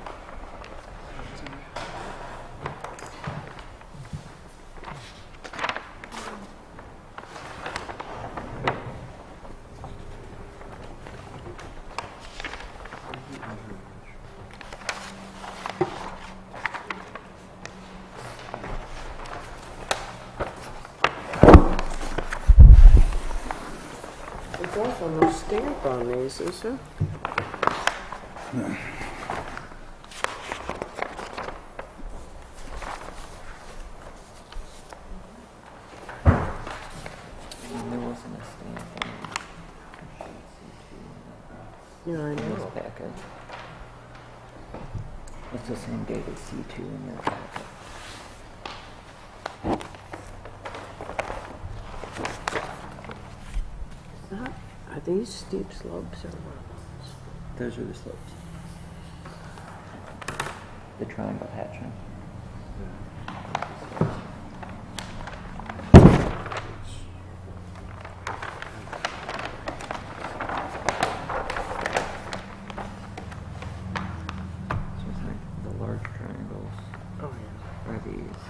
There's also no stamp on these, is there? There wasn't a stamp on Yeah, I this know. packet. It's the same date as C2 in your packet. Are these steep slopes or what? Those are the slopes. The triangle hatching. So it's like the large triangles Oh, yeah. are these.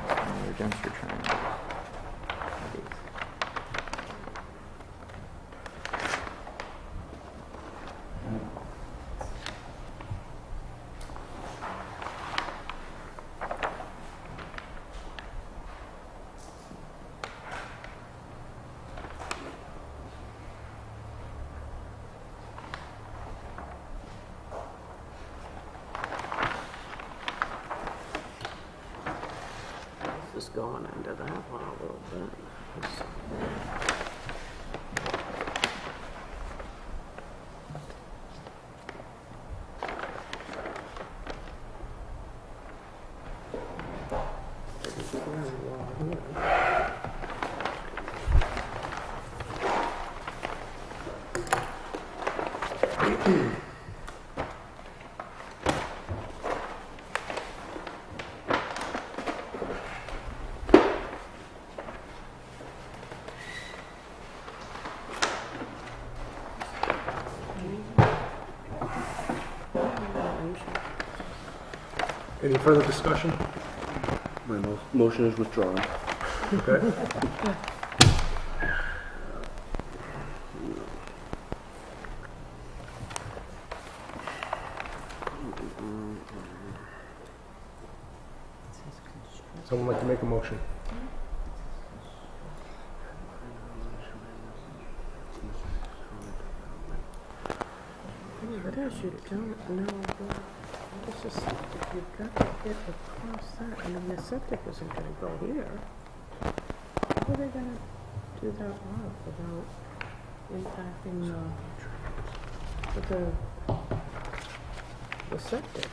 Smaller, denser triangles are these. This is going into that one a little bit. Any further discussion? My motion is withdrawn. Okay. Someone like to make a motion? What else you don't know about? This is, you've got to get across that. I mean, the septic isn't going to go here. How are they going to do that work without impacting the septic?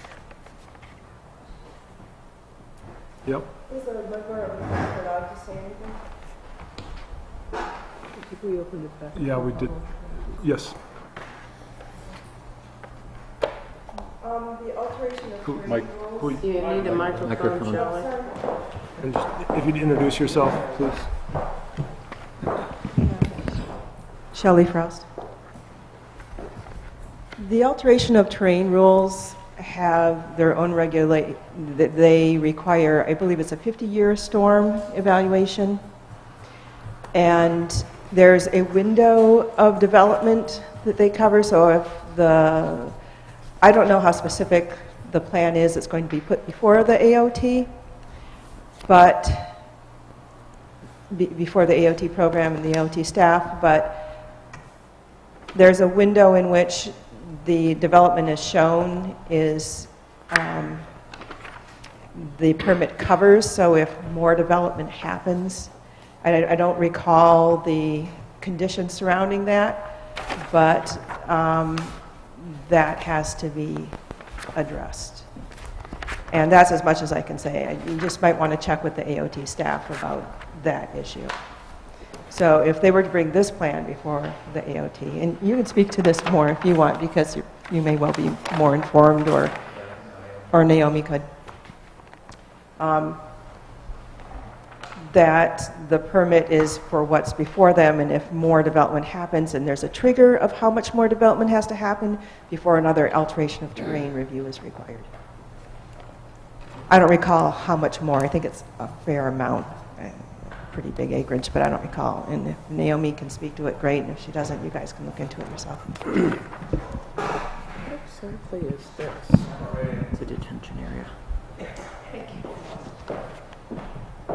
Yep. Is there a member of the board allowed to say anything? I think we opened it back. Yeah, we did. Yes. The alteration of Who- Mike, rules. Do you need a microphone, Shelley? And just, if you'd introduce yourself, please. Shelley Frost. The alteration of terrain rules have their own they require, I believe it's a 50-year storm evaluation. And there's a window of development that they cover, so if I don't know how specific the plan is that's going to be put before the AOT, but before the AOT program and the AOT staff, but there's a window in which the development is shown is the permit covers, so if more development happens, I don't recall the conditions surrounding that, but that has to be addressed. And that's as much as I can say. You just might want to check with the AOT staff about that issue. So if they were to bring this plan before the AOT, and you can speak to this more if you want, because you may well be more informed, or Naomi could, that the permit is for what's before them, and if more development happens, and there's a trigger of how much more development has to happen before another alteration of terrain review is required. I don't recall how much more. I think it's a fair amount, pretty big acreage, but I don't recall. And if Naomi can speak to it, great. And if she doesn't, you guys can look into it yourself. What exactly is this? It's a detention area. Thank you.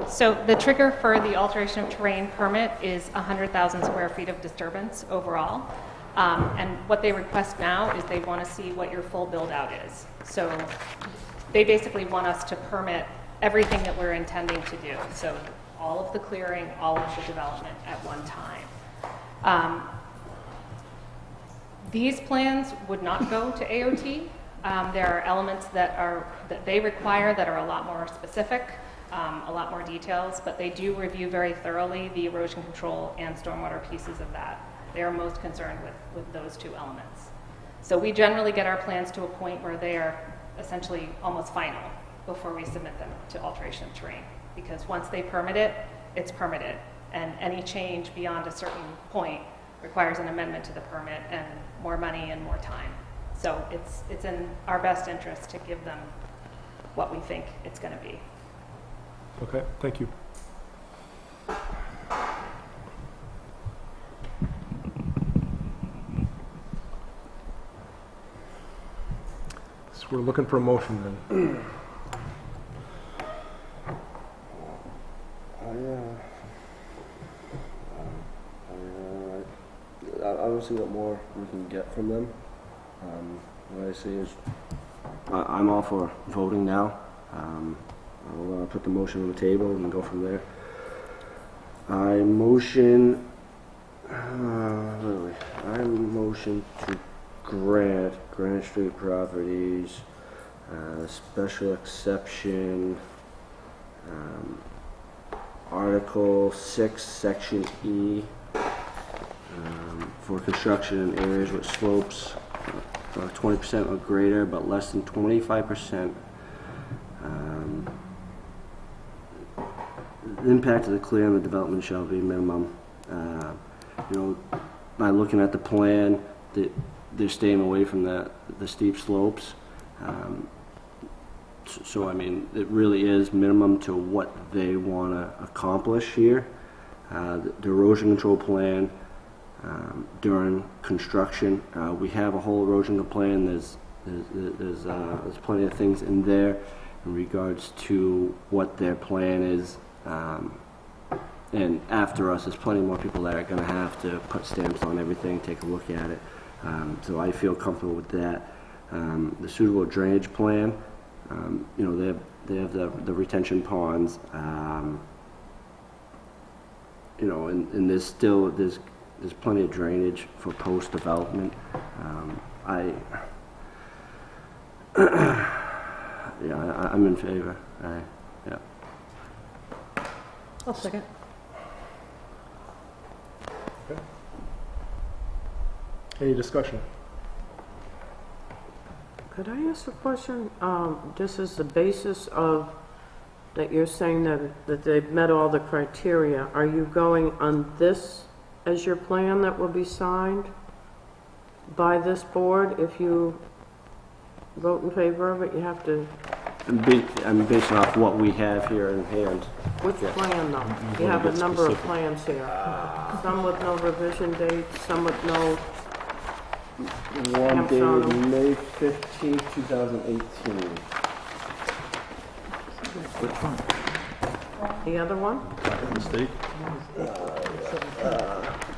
So the trigger for the alteration of terrain permit is 100,000 square feet of disturbance overall. And what they request now is they want to see what your full build out is. So they basically want us to permit everything that we're intending to do. So all of the clearing, all of the development at one time. These plans would not go to AOT. There are elements that they require that are a lot more specific, a lot more details, but they do review very thoroughly the erosion control and stormwater pieces of that. They are most concerned with those two elements. So we generally get our plans to a point where they are essentially almost final before we submit them to alteration of terrain. Because once they permit it, it's permitted. And any change beyond a certain point requires an amendment to the permit and more money and more time. So it's in our best interest to give them what we think it's going to be. Okay, thank you. So we're looking for a motion then. I don't see what more we can get from them. What I see is I'm all for voting now. I'll put the motion on the table and go from there. I motion to grant Granite Street Properties special exception, Article 6, Section E, for construction in areas with slopes 20% or greater, but less than 25%. The impact of the clearing and the development shall be minimum. By looking at the plan, they're staying away from the steep slopes. So I mean, it really is minimum to what they want to accomplish here. The erosion control plan during construction, we have a whole erosion plan. There's plenty of things in there in regards to what their plan is. And after us, there's plenty more people that are going to have to put stamps on everything, take a look at it. So I feel comfortable with that. The suitable drainage plan, they have the retention ponds, and there's plenty of drainage for post-development. I'm in favor. Yeah. I'll second. Okay. Any discussion? Could I ask a question? This is the basis of that you're saying that they've met all the criteria. Are you going on this as your plan that will be signed by this board? If you vote in favor of it, you have to... I'm basing off what we have here in hand. Which plan, though? You have a number of plans here. Some with no revision dates, some with no... One dated May 15, 2018. Which one? The other one? Mistake?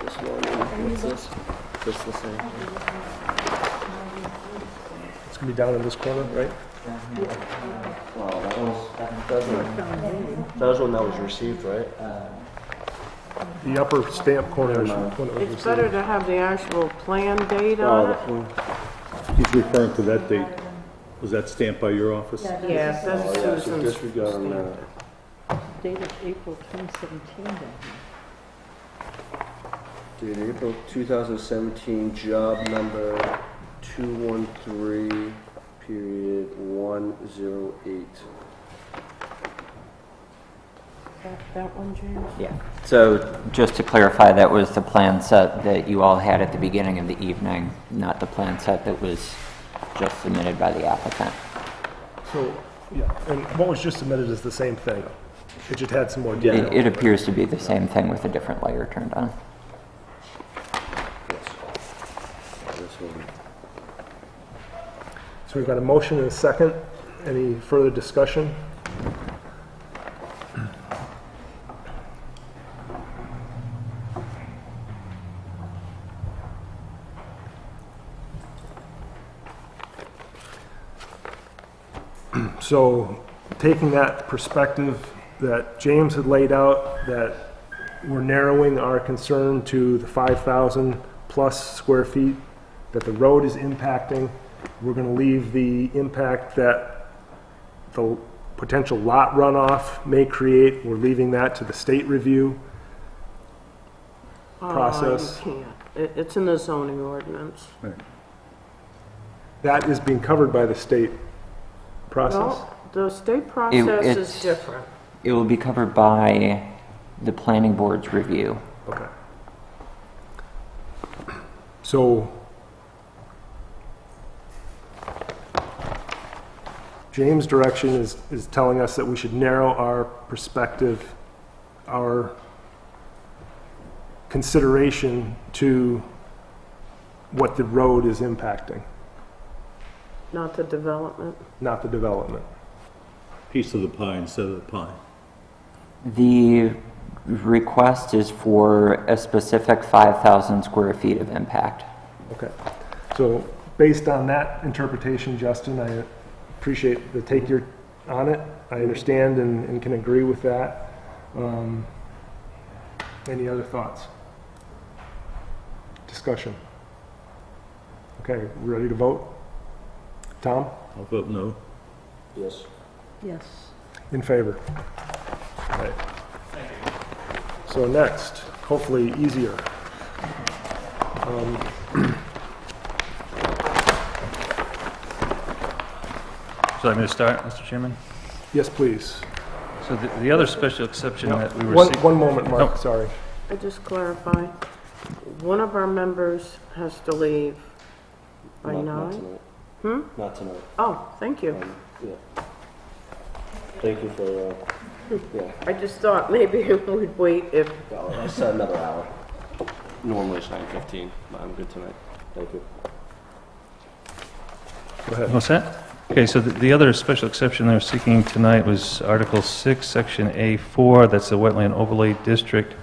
This one, what's this? Just the same. It's going to be down in this corner, right? Well, that was one that was received, right? The upper stamp corner is when it was It's better received. to have the actual plan date on it. He's referring to that date. Was that stamped by your office? Yeah, Oh, yeah, so Susan's disregard on stamped that. it. Dated April 2017 down here. Dated April 2017, job number 213, period 108. That one, James? Yeah. So just to clarify, that was the plan set that you all had at the beginning of the evening, not the plan set that was just submitted by the applicant. So, yeah, and what was just submitted is the same thing. It just had some more detail. It appears to be the same thing with a different layer turned on. Yes. This one. So we've got a motion and a second. Any further discussion? So, taking that perspective that James had laid out, that we're narrowing our concern to the 5,000 plus square feet that the road is impacting, we're going to leave the impact that the potential lot runoff may create, we're leaving that to the state review process. You can't. It's in the zoning ordinance. That is being covered by the state process? No, the state process is it's- different. It will be covered by the planning board's review. Okay. So, James' direction is telling us that we should narrow our perspective, our consideration to what the road is impacting, Not the development. not the development. Piece of the pie instead of the pie. The request is for a specific 5,000 square feet of impact. Okay. So, based on that interpretation, Justin, I appreciate the take you're on it. I understand and can agree with that. Any other thoughts? Discussion? Okay, we ready to vote? Tom? I'll vote no. Yes. Yes. In favor? All right. So next, hopefully easier. So I'm going to start, Mr. Chairman? Yes, please. So the other special exception Yep. that we were One moment, Mark, Oh. sorry. I just clarify, one of our members has to leave by Not 9? tonight. Hmm? Not tonight. Oh, thank you. Yeah. Thank you for, yeah. I just thought maybe we'd wait if, I said another hour. Normally it's 9:15, but I'm good tonight. Thank you. Go ahead. What's that? Okay, so the other special exception they're seeking tonight was Article 6, Section A4, that's the Wetland Overlay District.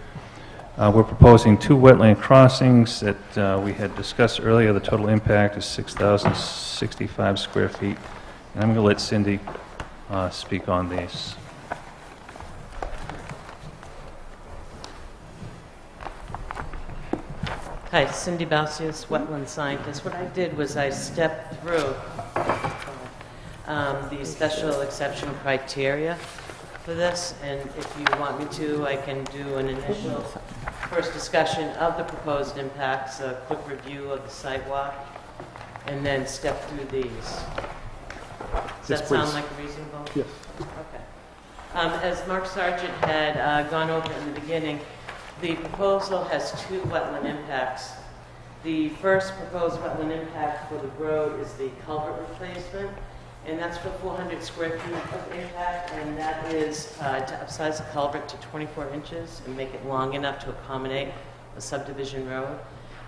We're proposing 2 wetland crossings that we had discussed earlier. The total impact is 6,065 square feet. And I'm going to let Cindy speak on these. Hi, Cindy Balsius, wetland scientist. What I did was I stepped through the special exception criteria for this, and if you want me to, I can do an initial first discussion of the proposed impacts, a quick review of the site walk, and then step through these. Does Yes, that sound please. like reasonable? Yes. Okay. As Mark Sargent had gone over in the beginning, the proposal has 2 wetland impacts. The first proposed wetland impact for the road is the culvert replacement, and that's for 400 square feet of impact, and that is to upsize the culvert to 24 inches and make it long enough to accommodate a subdivision road.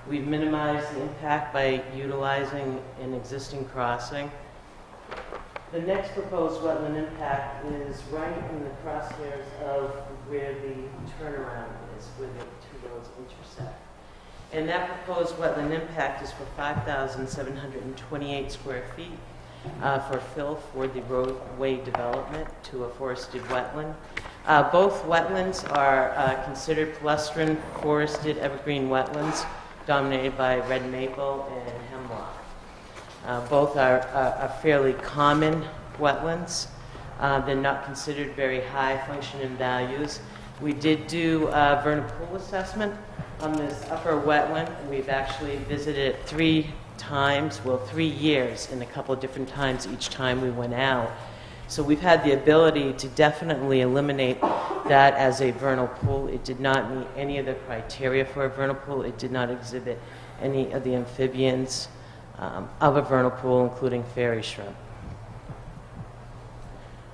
We've minimized the impact by utilizing an existing crossing. The next proposed wetland impact is right in the crosshairs of where the turnaround is, where the 2 roads intersect. And that proposed wetland impact is for 5,728 square feet for fill for the roadway development to a forested wetland. Both wetlands are considered palustrin forested evergreen wetlands dominated by red maple and hemlock. Both are fairly common wetlands. They're not considered very high functioning values. We did do a vernal pool assessment on this upper wetland. We've actually visited it 3 times, well, 3 years, and a couple of different times each time we went out. So we've had the ability to definitely eliminate that as a vernal pool. It did not meet any of the criteria for a vernal pool. It did not exhibit any of the amphibians of a vernal pool, including fairy shrimp.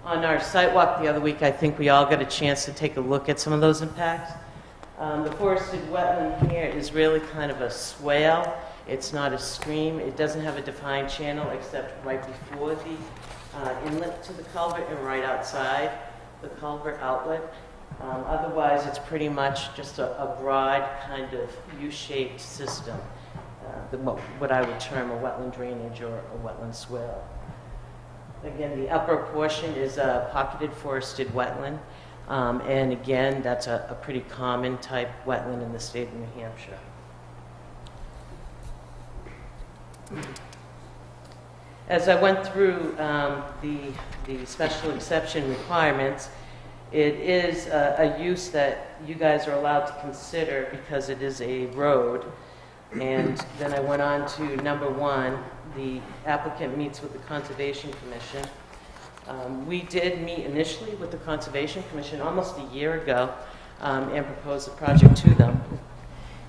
On our site walk the other week, I think we all got a chance to take a look at some of those impacts. The forested wetland here is really kind of a swale. It's not a stream. It doesn't have a defined channel except right before the inlet to the culvert and right outside the culvert outlet. Otherwise, it's pretty much just a broad kind of U-shaped system, what I would term a wetland drainage or a wetland swale. Again, the upper portion is a pocketed forested wetland, and again, that's a pretty common type wetland in the state of New Hampshire. As I went through the special exception requirements, it is a use that you guys are allowed to consider because it is a road. And then I went on to number 1, the applicant meets with the Conservation Commission. We did meet initially with the Conservation Commission almost a year ago and proposed the project to them.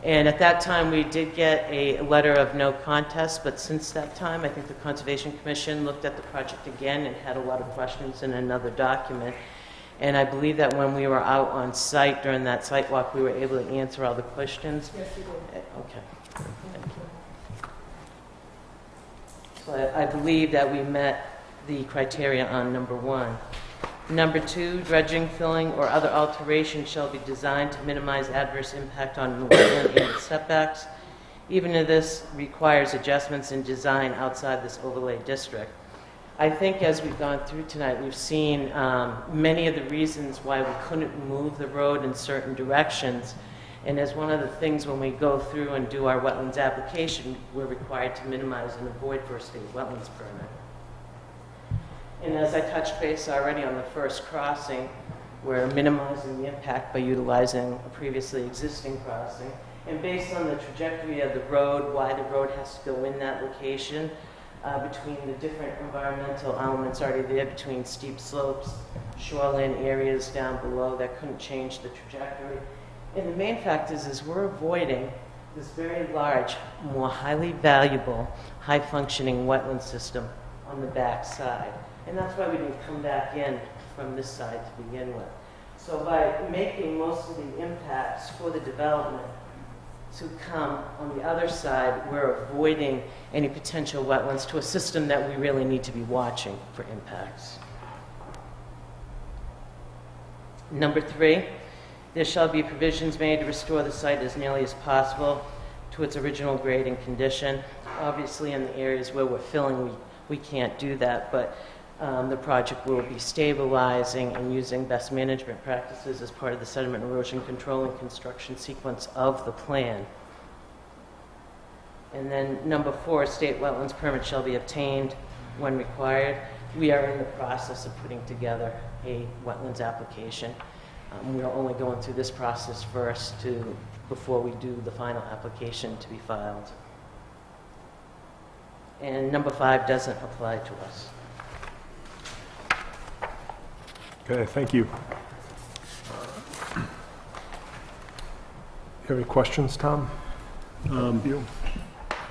And at that time, we did get a letter of no contest, but since that time, I think the Conservation Commission looked at the project again and had a lot of questions in another document. And I believe that when we were out on site during that site walk, we were able to answer all the questions. Yes, you did. Okay. Thank you. So I believe that we met the criteria on number 1. Number 2, dredging, filling, or other alteration shall be designed to minimize adverse impact on the wetland and its setbacks, even if this requires adjustments in design outside this overlay district. I think as we've gone through tonight, we've seen many of the reasons why we couldn't move the road in certain directions. And as one of the things when we go through and do our wetlands application, we're required to minimize and avoid for a state wetlands permit. And as I touched base already on the first crossing, we're minimizing the impact by utilizing a previously existing crossing. And based on the trajectory of the road, why the road has to go in that location, between the different environmental elements already there, between steep slopes, shoreline areas down below that couldn't change the trajectory. And the main fact is we're avoiding this very large, more highly valuable, high-functioning wetland system on the back side. And that's why we didn't come back in from this side to begin with. So by making most of the impacts for the development to come on the other side, we're avoiding any potential wetlands to a system that we really need to be watching for impacts. Number 3, there shall be provisions made to restore the site as nearly as possible to its original grade and condition. Obviously, in the areas where we're filling, we can't do that, but the project will be stabilizing and using best management practices as part of the sediment erosion control and construction sequence of the plan. And then number 4, state wetlands permit shall be obtained when required. We are in the process of putting together a wetlands application. We are only going through this process first before we do the final application to be filed. And number 5 doesn't apply to us. Okay, thank you. You have any questions, Tom? You?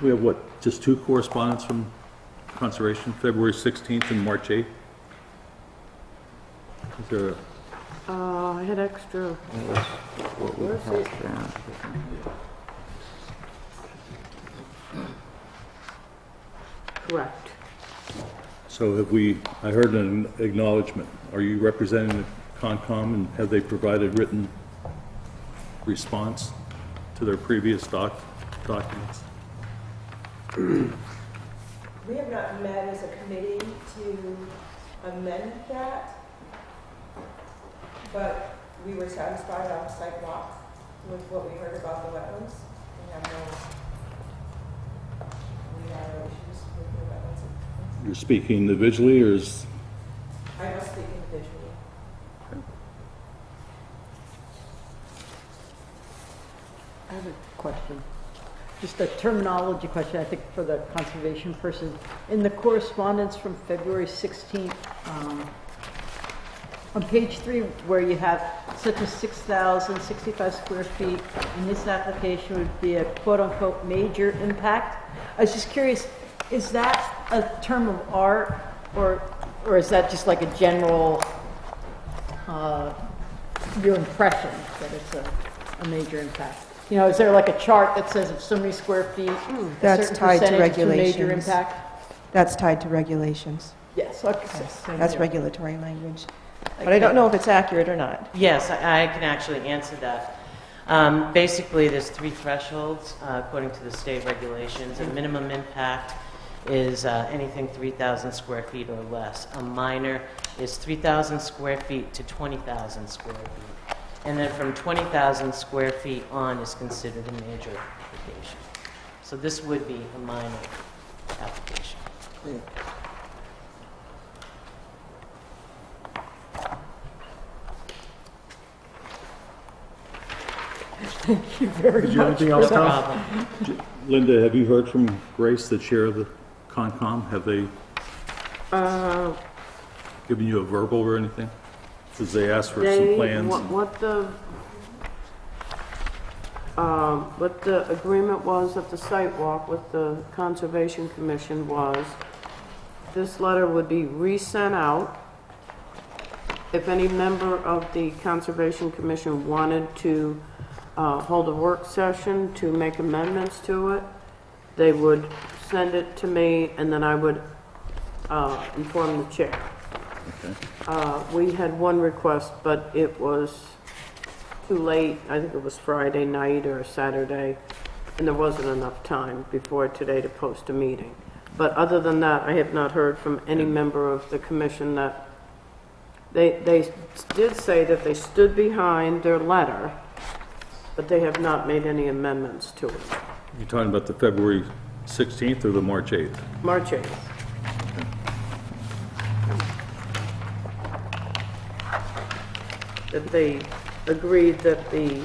We have what, just 2 correspondence from Conservation, February 16th and March 8th? Is there a... I had extra. Where's it? Correct. So I heard an acknowledgement. Are you representing the Concom, and have they provided written response to their previous documents? We have not met as a committee to amend that, but we were satisfied on site walk with what we heard about the wetlands. We have no issues with the wetlands. You're speaking individually, or is? I was speaking visually. I have a question. Just a terminology question, I think, for the conservation person. In the correspondence from February 16th, on page 3, where you have such as 6,065 square feet, and this application would be a quote-unquote major impact. I was just curious, is that a term of art, or is that just like a general, your impression that it's a major impact? You know, is there like a chart that says if so many square feet, a That's certain tied to percentage is a major regulations. impact? That's tied to regulations. Yes, okay. That's regulatory language. But I don't know if it's accurate or not. Yes, I can actually answer that. Basically, there's 3 thresholds according to the state regulations. A minimum impact is anything 3,000 square feet or less. A minor is 3,000 square feet to 20,000 square feet. And then from 20,000 square feet on is considered a major application. So this would be a minor application. Thank you very Did you have much. anything else, No Tom? problem. Linda, have you heard from Grace, the chair of the Concom? Have they given you a verbal or anything? Because they asked for some plans. What the agreement was at the site walk with the Conservation Commission was, this letter would be resent out. If any member of the Conservation Commission wanted to hold a work session to make amendments to it, they would send it to me, and then I would inform the chair. Okay. We had one request, but it was too late. I think it was Friday night or Saturday, and there wasn't enough time before today to post a meeting. But other than that, I have not heard from any member of the commission that they did say that they stood behind their letter, but they have not made any amendments to it. You're talking about the February 16th or the March 8th? March 8th. That they agreed that the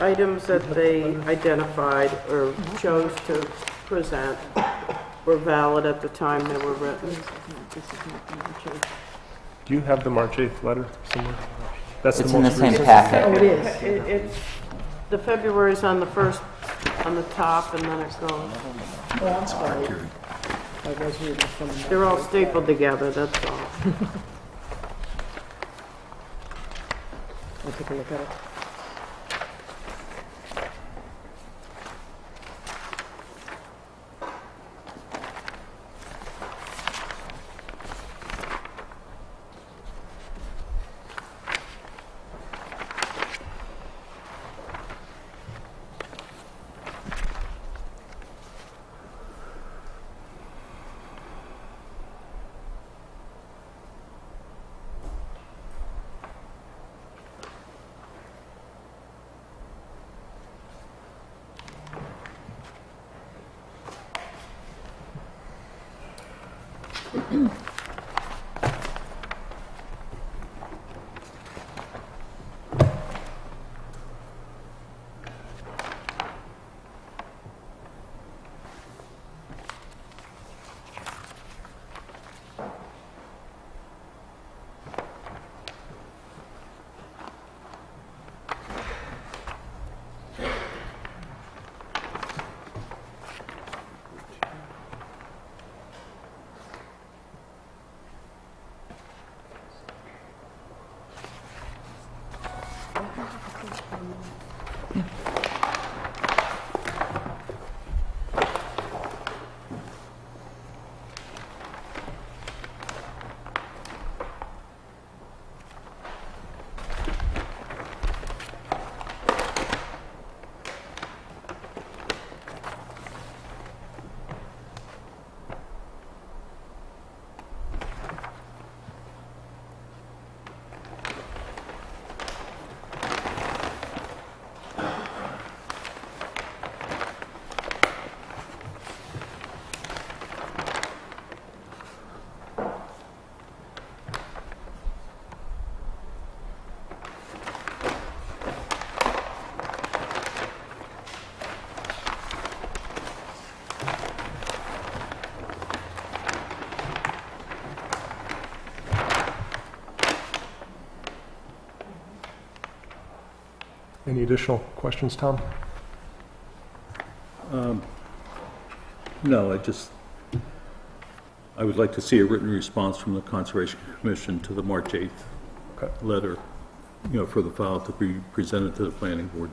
items that they identified or chose to present were valid at the time they were written. Do you have the March 8th letter somewhere? That's It's the in the most same recent. packet. Oh, it is. It's, the February's on the first, on the top, and then it goes. Oh, I'm sorry. I was reading from the- They're all stapled together, that's all. I'll take a look at it. Any additional questions, Tom? No, I would like to see a written response from the Conservation Commission to the March 8th letter, for the file to be presented to the planning board.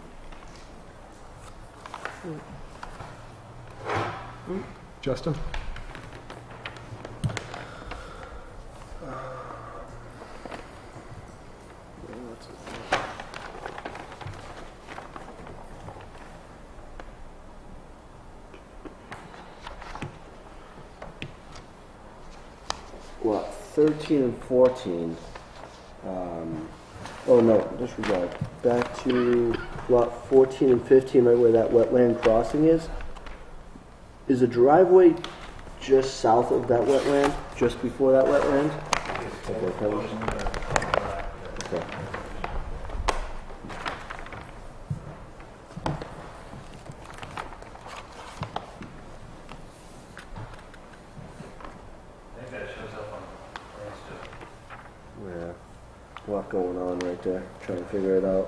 Justin? Lot 13 and 14. Oh no, disregard. Back to lot 14 and 15, right where that wetland crossing is. Is the driveway just south of that wetland? Just before that wetland? Okay. Yeah, a lot going on right there. Trying to figure it out.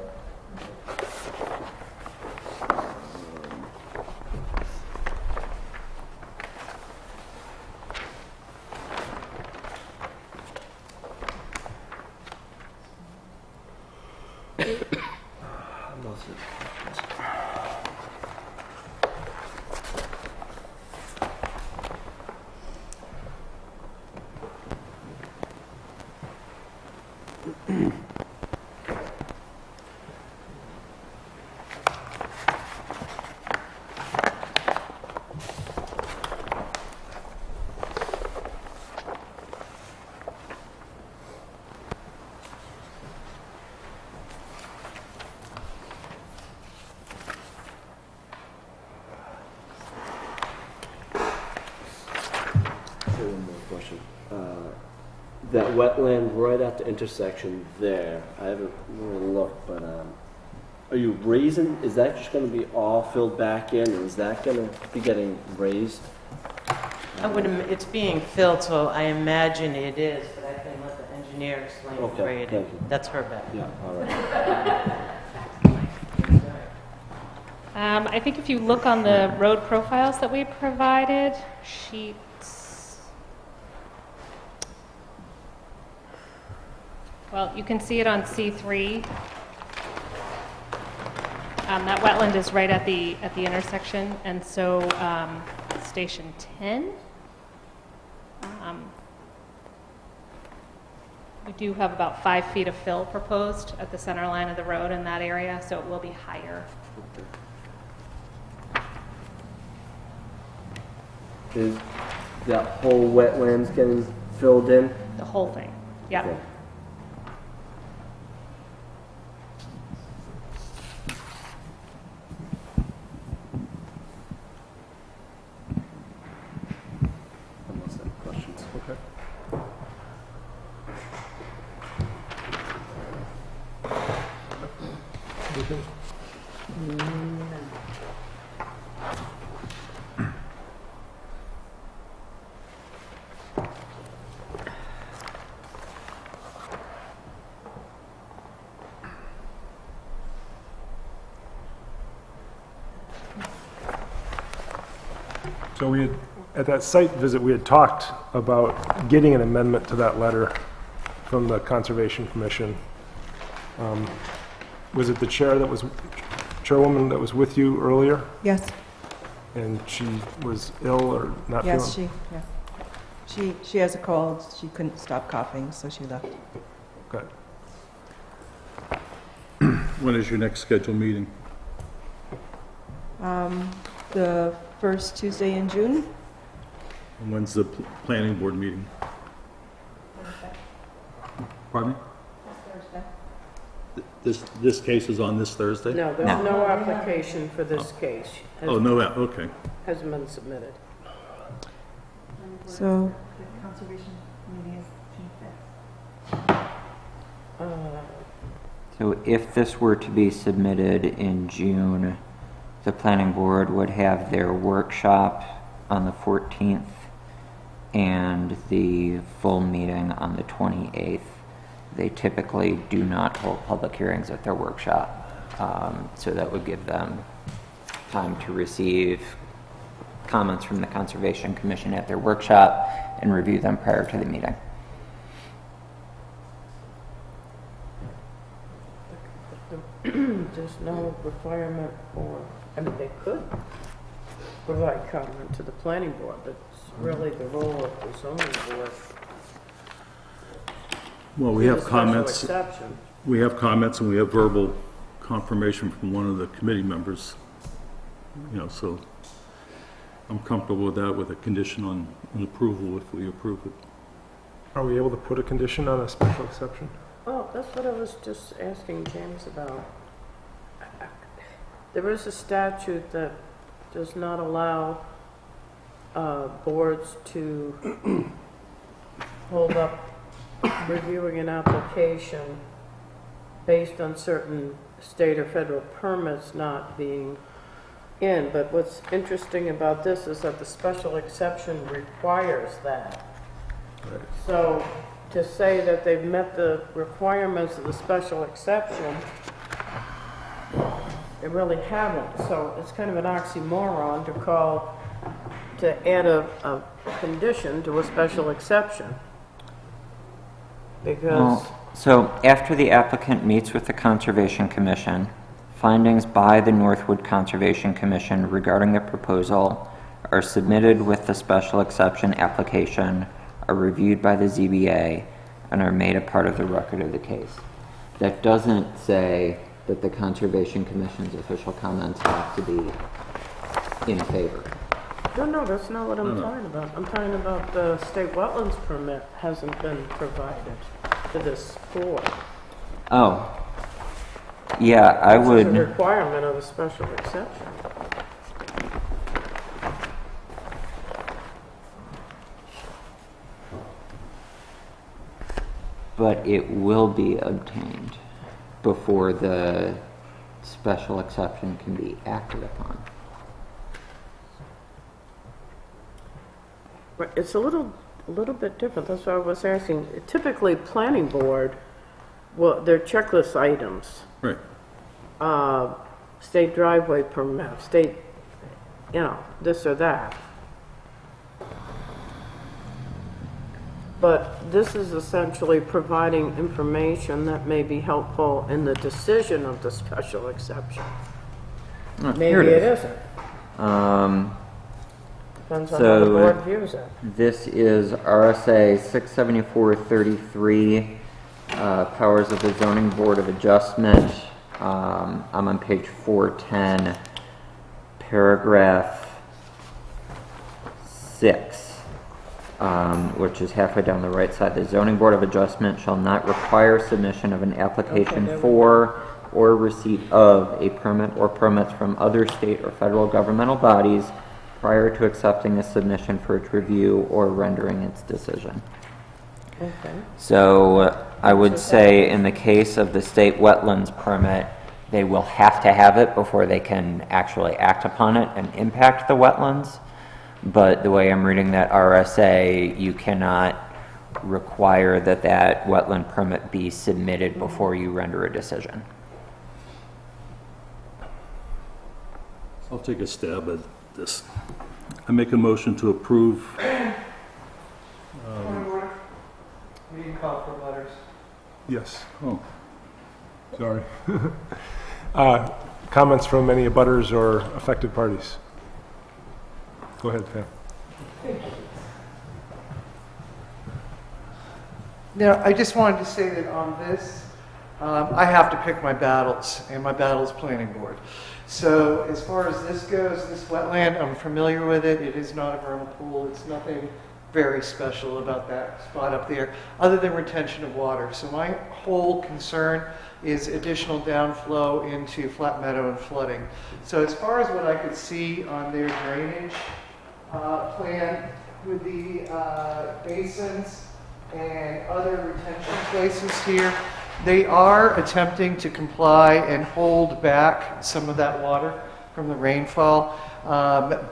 One more question. That wetland right at the intersection there, I haven't really looked, but are you raising, is that just going to be all filled back in, or is that going to be getting raised? It's being filled, so I imagine it is, but I can let the engineer explain the Okay, grade. thank you. That's her bet. Yeah, all right. I think if you look on the road profiles that we provided, well, you can see it on C3. That wetland is right at the intersection, and so Station 10. We do have about 5 feet of fill proposed at the center line of the road in that area, so it will be higher. Is that whole wetlands getting filled in? The whole thing, yeah. Okay. Unless there are questions. Okay. Anything? So at that site visit, we had talked about getting an amendment to that letter from the Conservation Commission. Was it the chairwoman that was with you earlier? Yes, And she was ill or not yes, feeling? she has a cold. She couldn't stop coughing, so she left. Good. When is your next scheduled meeting? The first Tuesday in June? And when's the planning board meeting? Pardon me? This case is on this Thursday? No, there's no application for this case. Oh, no, okay. Hasn't been submitted. So, The conservation meeting is June 5th. So if this were to be submitted in June, the planning board would have their workshop on the 14th and the full meeting on the 28th. They typically do not hold public hearings at their workshop. So that would give them time to receive comments from the Conservation Commission at their workshop and review them prior to the meeting. There's no requirement for, I mean, they could provide comment to the planning board, but it's really the role of the zoning board. Well, we With have a special comments. exception. We have comments and we have verbal confirmation from one of the committee members. You know, so I'm comfortable with that, with a condition on an approval if we approve it. Are we able to put a condition on a special exception? Well, that's what I was just asking James about. There is a statute that does not allow boards to hold up reviewing an application based on certain state or federal permits not being in. But what's interesting about this is that the special exception requires that. Right. So to say that they've met the requirements of the special exception, they really haven't. So it's kind of an oxymoron to add a condition to a special exception. Because So after the applicant meets with the Conservation Commission, findings by the Northwood Conservation Commission regarding the proposal are submitted with the special exception application, are reviewed by the ZBA, and are made a part of the record of the case. That doesn't say that the Conservation Commission's official comments have to be in favor. no, that's not what I'm talking about. I'm talking about the state wetlands permit hasn't been provided to this board. Oh. Yeah, I It's would... a requirement of a special exception. But it will be obtained before the special exception can be acted upon. Right, it's a little bit different. That's why I was asking. Typically, planning board, well, they're checklist items. Right. State driveway permit, state, this or that. But this is essentially providing information that may be helpful in the decision of the special exception. Maybe it isn't. Depends on how the board views it. This is RSA 674-33, powers of the Zoning Board of Adjustment. I'm on page 410, paragraph 6, which is halfway down the right side. The Zoning Board of Adjustment shall not require submission of an application for or receipt of a permit or permits from other state or federal governmental bodies prior to accepting a submission for its review or rendering its decision. Okay. So I would say in the case of the state wetlands permit, they will have to have it before they can actually act upon it and impact the wetlands. But the way I'm reading that RSA, you cannot require that that wetland permit be submitted before you render a decision. I'll take a stab at this. I make a motion to approve. We can call for letters. Yes. Oh, Sorry. Comments from any abutters or affected parties? Go ahead, Pam. Now, I just wanted to say that on this, I have to pick my battles, and my battle is planning board. So as far as this goes, this wetland, I'm familiar with it. It is not a vernal pool. It's nothing very special about that spot up there, other than retention of water. So my whole concern is additional downflow into flat meadow and flooding. So as far as what I could see on their drainage plan with the basins and other retention places here, they are attempting to comply and hold back some of that water from the rainfall,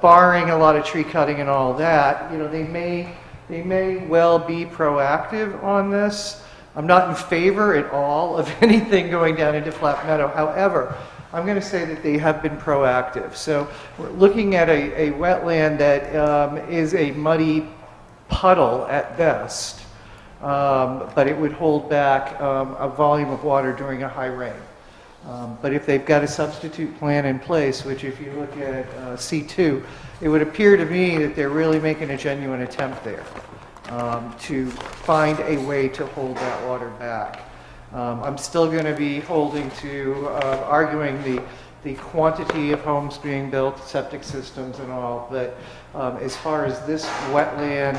barring a lot of tree cutting and all that. They may well be proactive on this. I'm not in favor at all of anything going down into Flat Meadow. However, I'm going to say that they have been proactive. So we're looking at a wetland that is a muddy puddle at best, but it would hold back a volume of water during a high rain. But if they've got a substitute plan in place, which if you look at C2, it would appear to me that they're really making a genuine attempt there to find a way to hold that water back. I'm still going to be arguing the quantity of homes being built, septic systems and all, but as far as this wetland,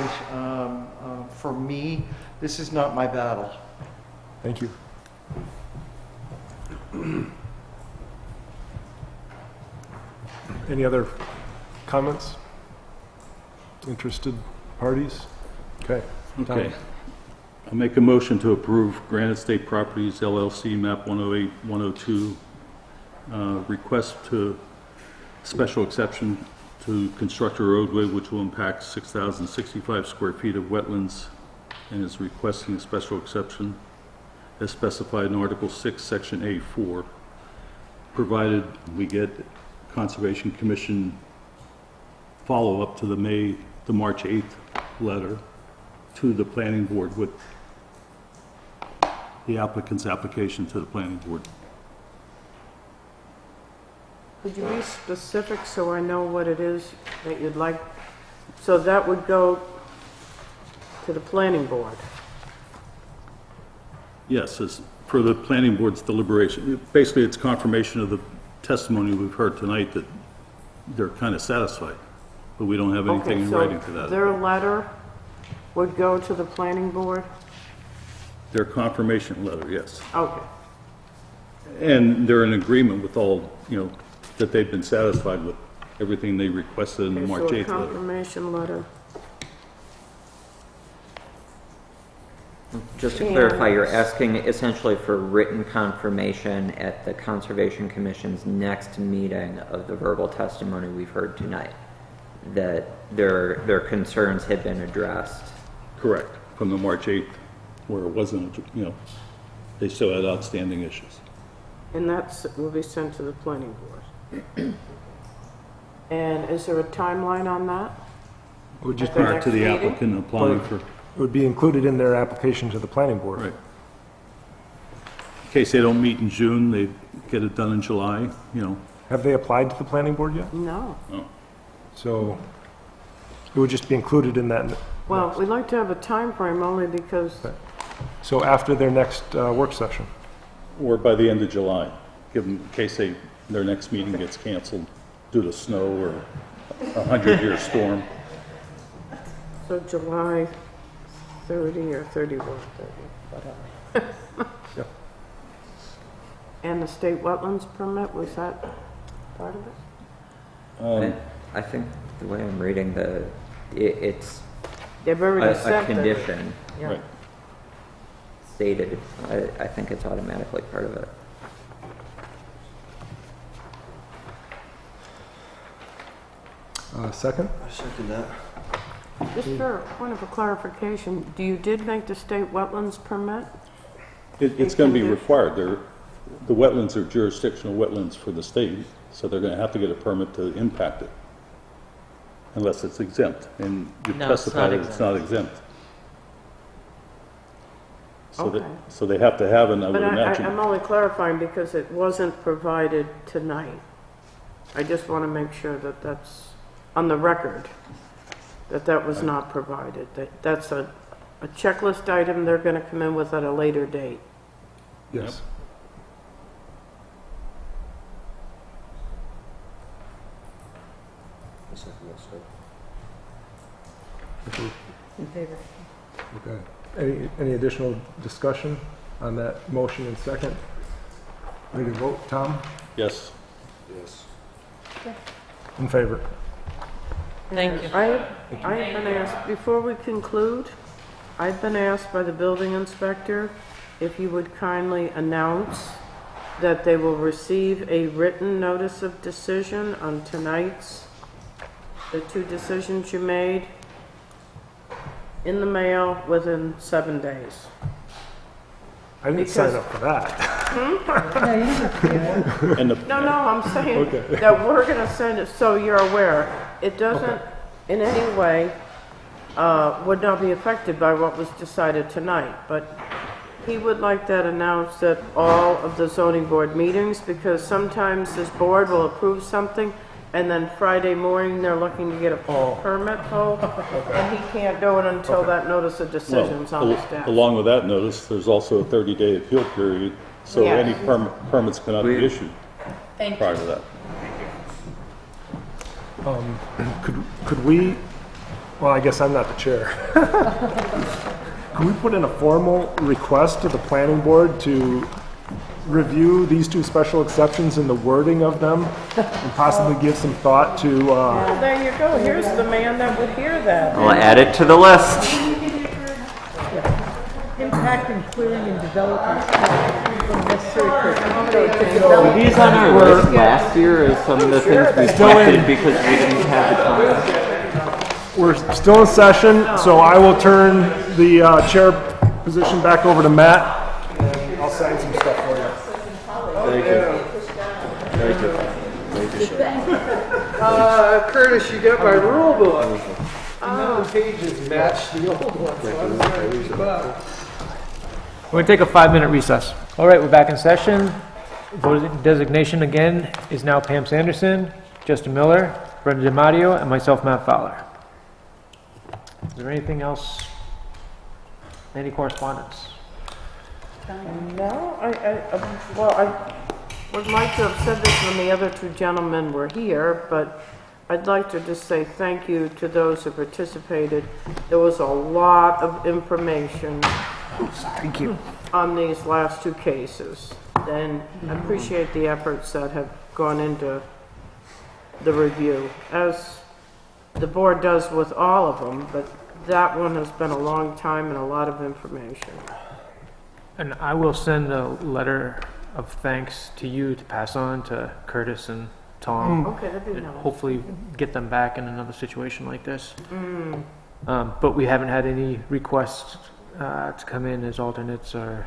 for me, this is not my battle. Thank you. Any other comments? Interested parties? Okay. Okay. I'll make a motion to approve Granite State Properties LLC, map 108, 102, request to special exception to construct a roadway which will impact 6,065 square feet of wetlands, and is requesting a special exception as specified in Article 6, Section A4, provided we get Conservation Commission follow-up to the March 8th letter to the Planning Board with the applicant's application to the Planning Board. Could you be specific so I know what it is that you'd like? So that would go to the planning board. Yes, as for the Planning Board's deliberation. Basically, it's confirmation of the testimony we've heard tonight that they're kind of satisfied, but we don't have anything in writing to that. So their letter would go to the planning board? Their confirmation letter, yes. Okay. And they're in agreement with all, that they've been satisfied with everything they requested in the March 8th letter. So a confirmation letter. Just to clarify, you're asking essentially for written confirmation at the Conservation Commission's next meeting of the verbal testimony we've heard tonight, that their concerns had been addressed. Correct, from the March 8th, where it wasn't, they still had outstanding issues. And that will be sent to the planning board. And is there a timeline on that? It would just Prior to the applicant applying for... It would be included in their application to the planning board. Right. In case they don't meet in June, they get it done in July, Have they applied to the planning board yet? No. Oh. So it would just be included in that. Well, we'd like to have a time frame only because... Okay. So after their next work session? Or by the end of July, in case their next meeting gets canceled due to snow or a 100-year storm. So July 30 or 31, 30, whatever. Yep. And the state wetlands permit, was that part of it? I think the way I'm reading it's They've already a said condition that. Yeah. Right. stated. I think it's automatically part of it. Second? I second that. Just for a point of clarification, you did make the state wetlands permit? It's going to be required. The wetlands are jurisdictional wetlands for the state, so they're going to have to get a permit to impact it, unless it's exempt, and you specify that it's not exempt. So they have to have, and I would imagine... I'm only clarifying because it wasn't provided tonight. I just want to make sure that that's on the record, that was not provided. That's a checklist item they're going to come in with at a later date. Yes. I second that, sir. In favor. Okay. Any additional discussion on that motion and second? Ready to vote? Tom? Yes. Yes. In favor? Thank you. I have been asked, before we conclude, I've been asked by the building inspector if you would kindly announce that they will receive a written notice of decision on tonight's, the two decisions you made, in the mail within 7 days. I didn't sign up for that. And the, No, I'm saying Okay. that we're going to send it, so you're aware, it doesn't in any way would not be affected by what was decided tonight, but he would like that announced at all of the zoning board meetings, because sometimes this board will approve something, and then Friday morning, they're looking to get a permit pulled, and he can't do it until that notice of decision's on his desk. along with that notice, there's also a 30-day appeal period, so Yes. any permits cannot be issued prior to that. Could we, well, I guess I'm not the chair. Could we put in a formal request to the planning board to review these two special exceptions and the wording of them and possibly give some thought to, Well, there you go, here's the man that would hear that. We'll add it to the list. Impact in clearing and development necessary for These on our list last year as some of the things we selected because we didn't have the time. we're still in session, so I will turn the chair position back over to Matt. And I'll sign some stuff for you. Thank you. Thank you. Thank you. Curtis, you got my rule book. The pages match the old ones, so I'm trying to keep up. We're going to take a 5-minute recess. All right, we're back in session. Voting designation again is now Pam Sanderson, Justin Miller, Brenda DiMatteo, and myself, Matt Fowler. Is there anything else? Any correspondence? No, I would like to have said this when the other two gentlemen were here, but I'd like to just say thank you to those who participated. There was a lot of information Thank you. on these last two cases, and I appreciate the efforts that have gone into the review, as the board does with all of them, but that one has been a long time and a lot of information. And I will send a letter of thanks to you to pass on to Curtis and Tom. Okay, that'd be And nice. hopefully get them back in another situation like this. But we haven't had any requests to come in as alternates or...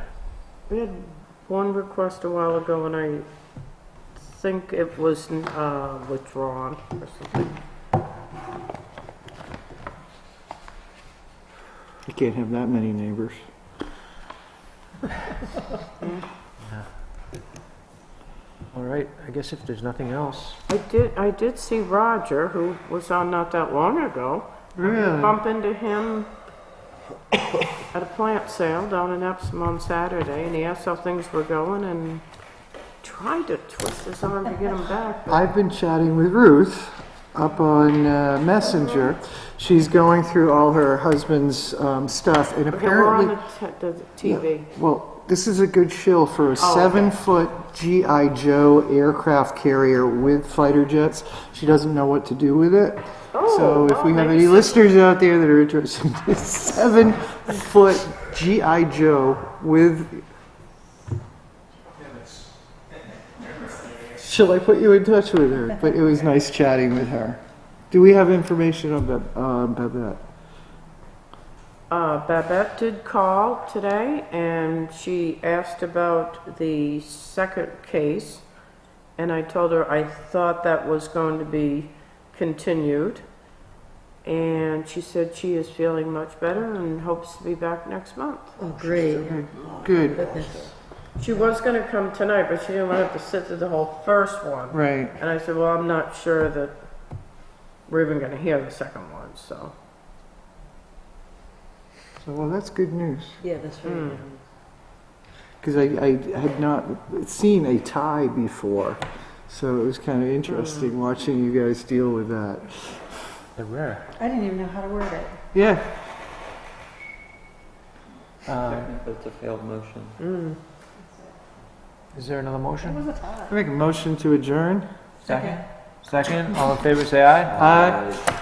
We had one request a while ago, and I think it was withdrawn or something. You can't have that many neighbors. All right, I guess if there's nothing else. I did see Roger, who was on not that long ago. Really? Bump into him at a plant sale down in Epsom on Saturday, and he asked how things were going and tried to twist his arm to get him back. but- I've been chatting with Ruth up on Messenger. She's going through all her husband's stuff, and Okay, we're on apparently, the TV. well, this is a good shill for a 7-foot G.I. Joe aircraft carrier with fighter jets. She doesn't know what to do with it. So if we have any listeners out there that are interested in this 7-foot G.I. Joe with... Shall I put you in touch with her? But it was nice chatting with her. Do we have information on Babette? Babette did call today, and she asked about the second case, and I told her I thought that was going to be continued, and she said she is feeling much better and hopes to be back next month. Oh, great. Good. She was going to come tonight, but she didn't want to have to sit through the whole first one. Right. And I said, well, I'm not sure that we're even going to hear the second one, so. So, well, that's good news. Yeah, that's very good. Because I had not seen a tie before. So it was kind of interesting watching you guys deal with that. They're rare. I didn't even know how to word it. Yeah. That's a failed motion. Is there another motion? I make a motion to adjourn. Second? Second, all in favor say aye. Aye.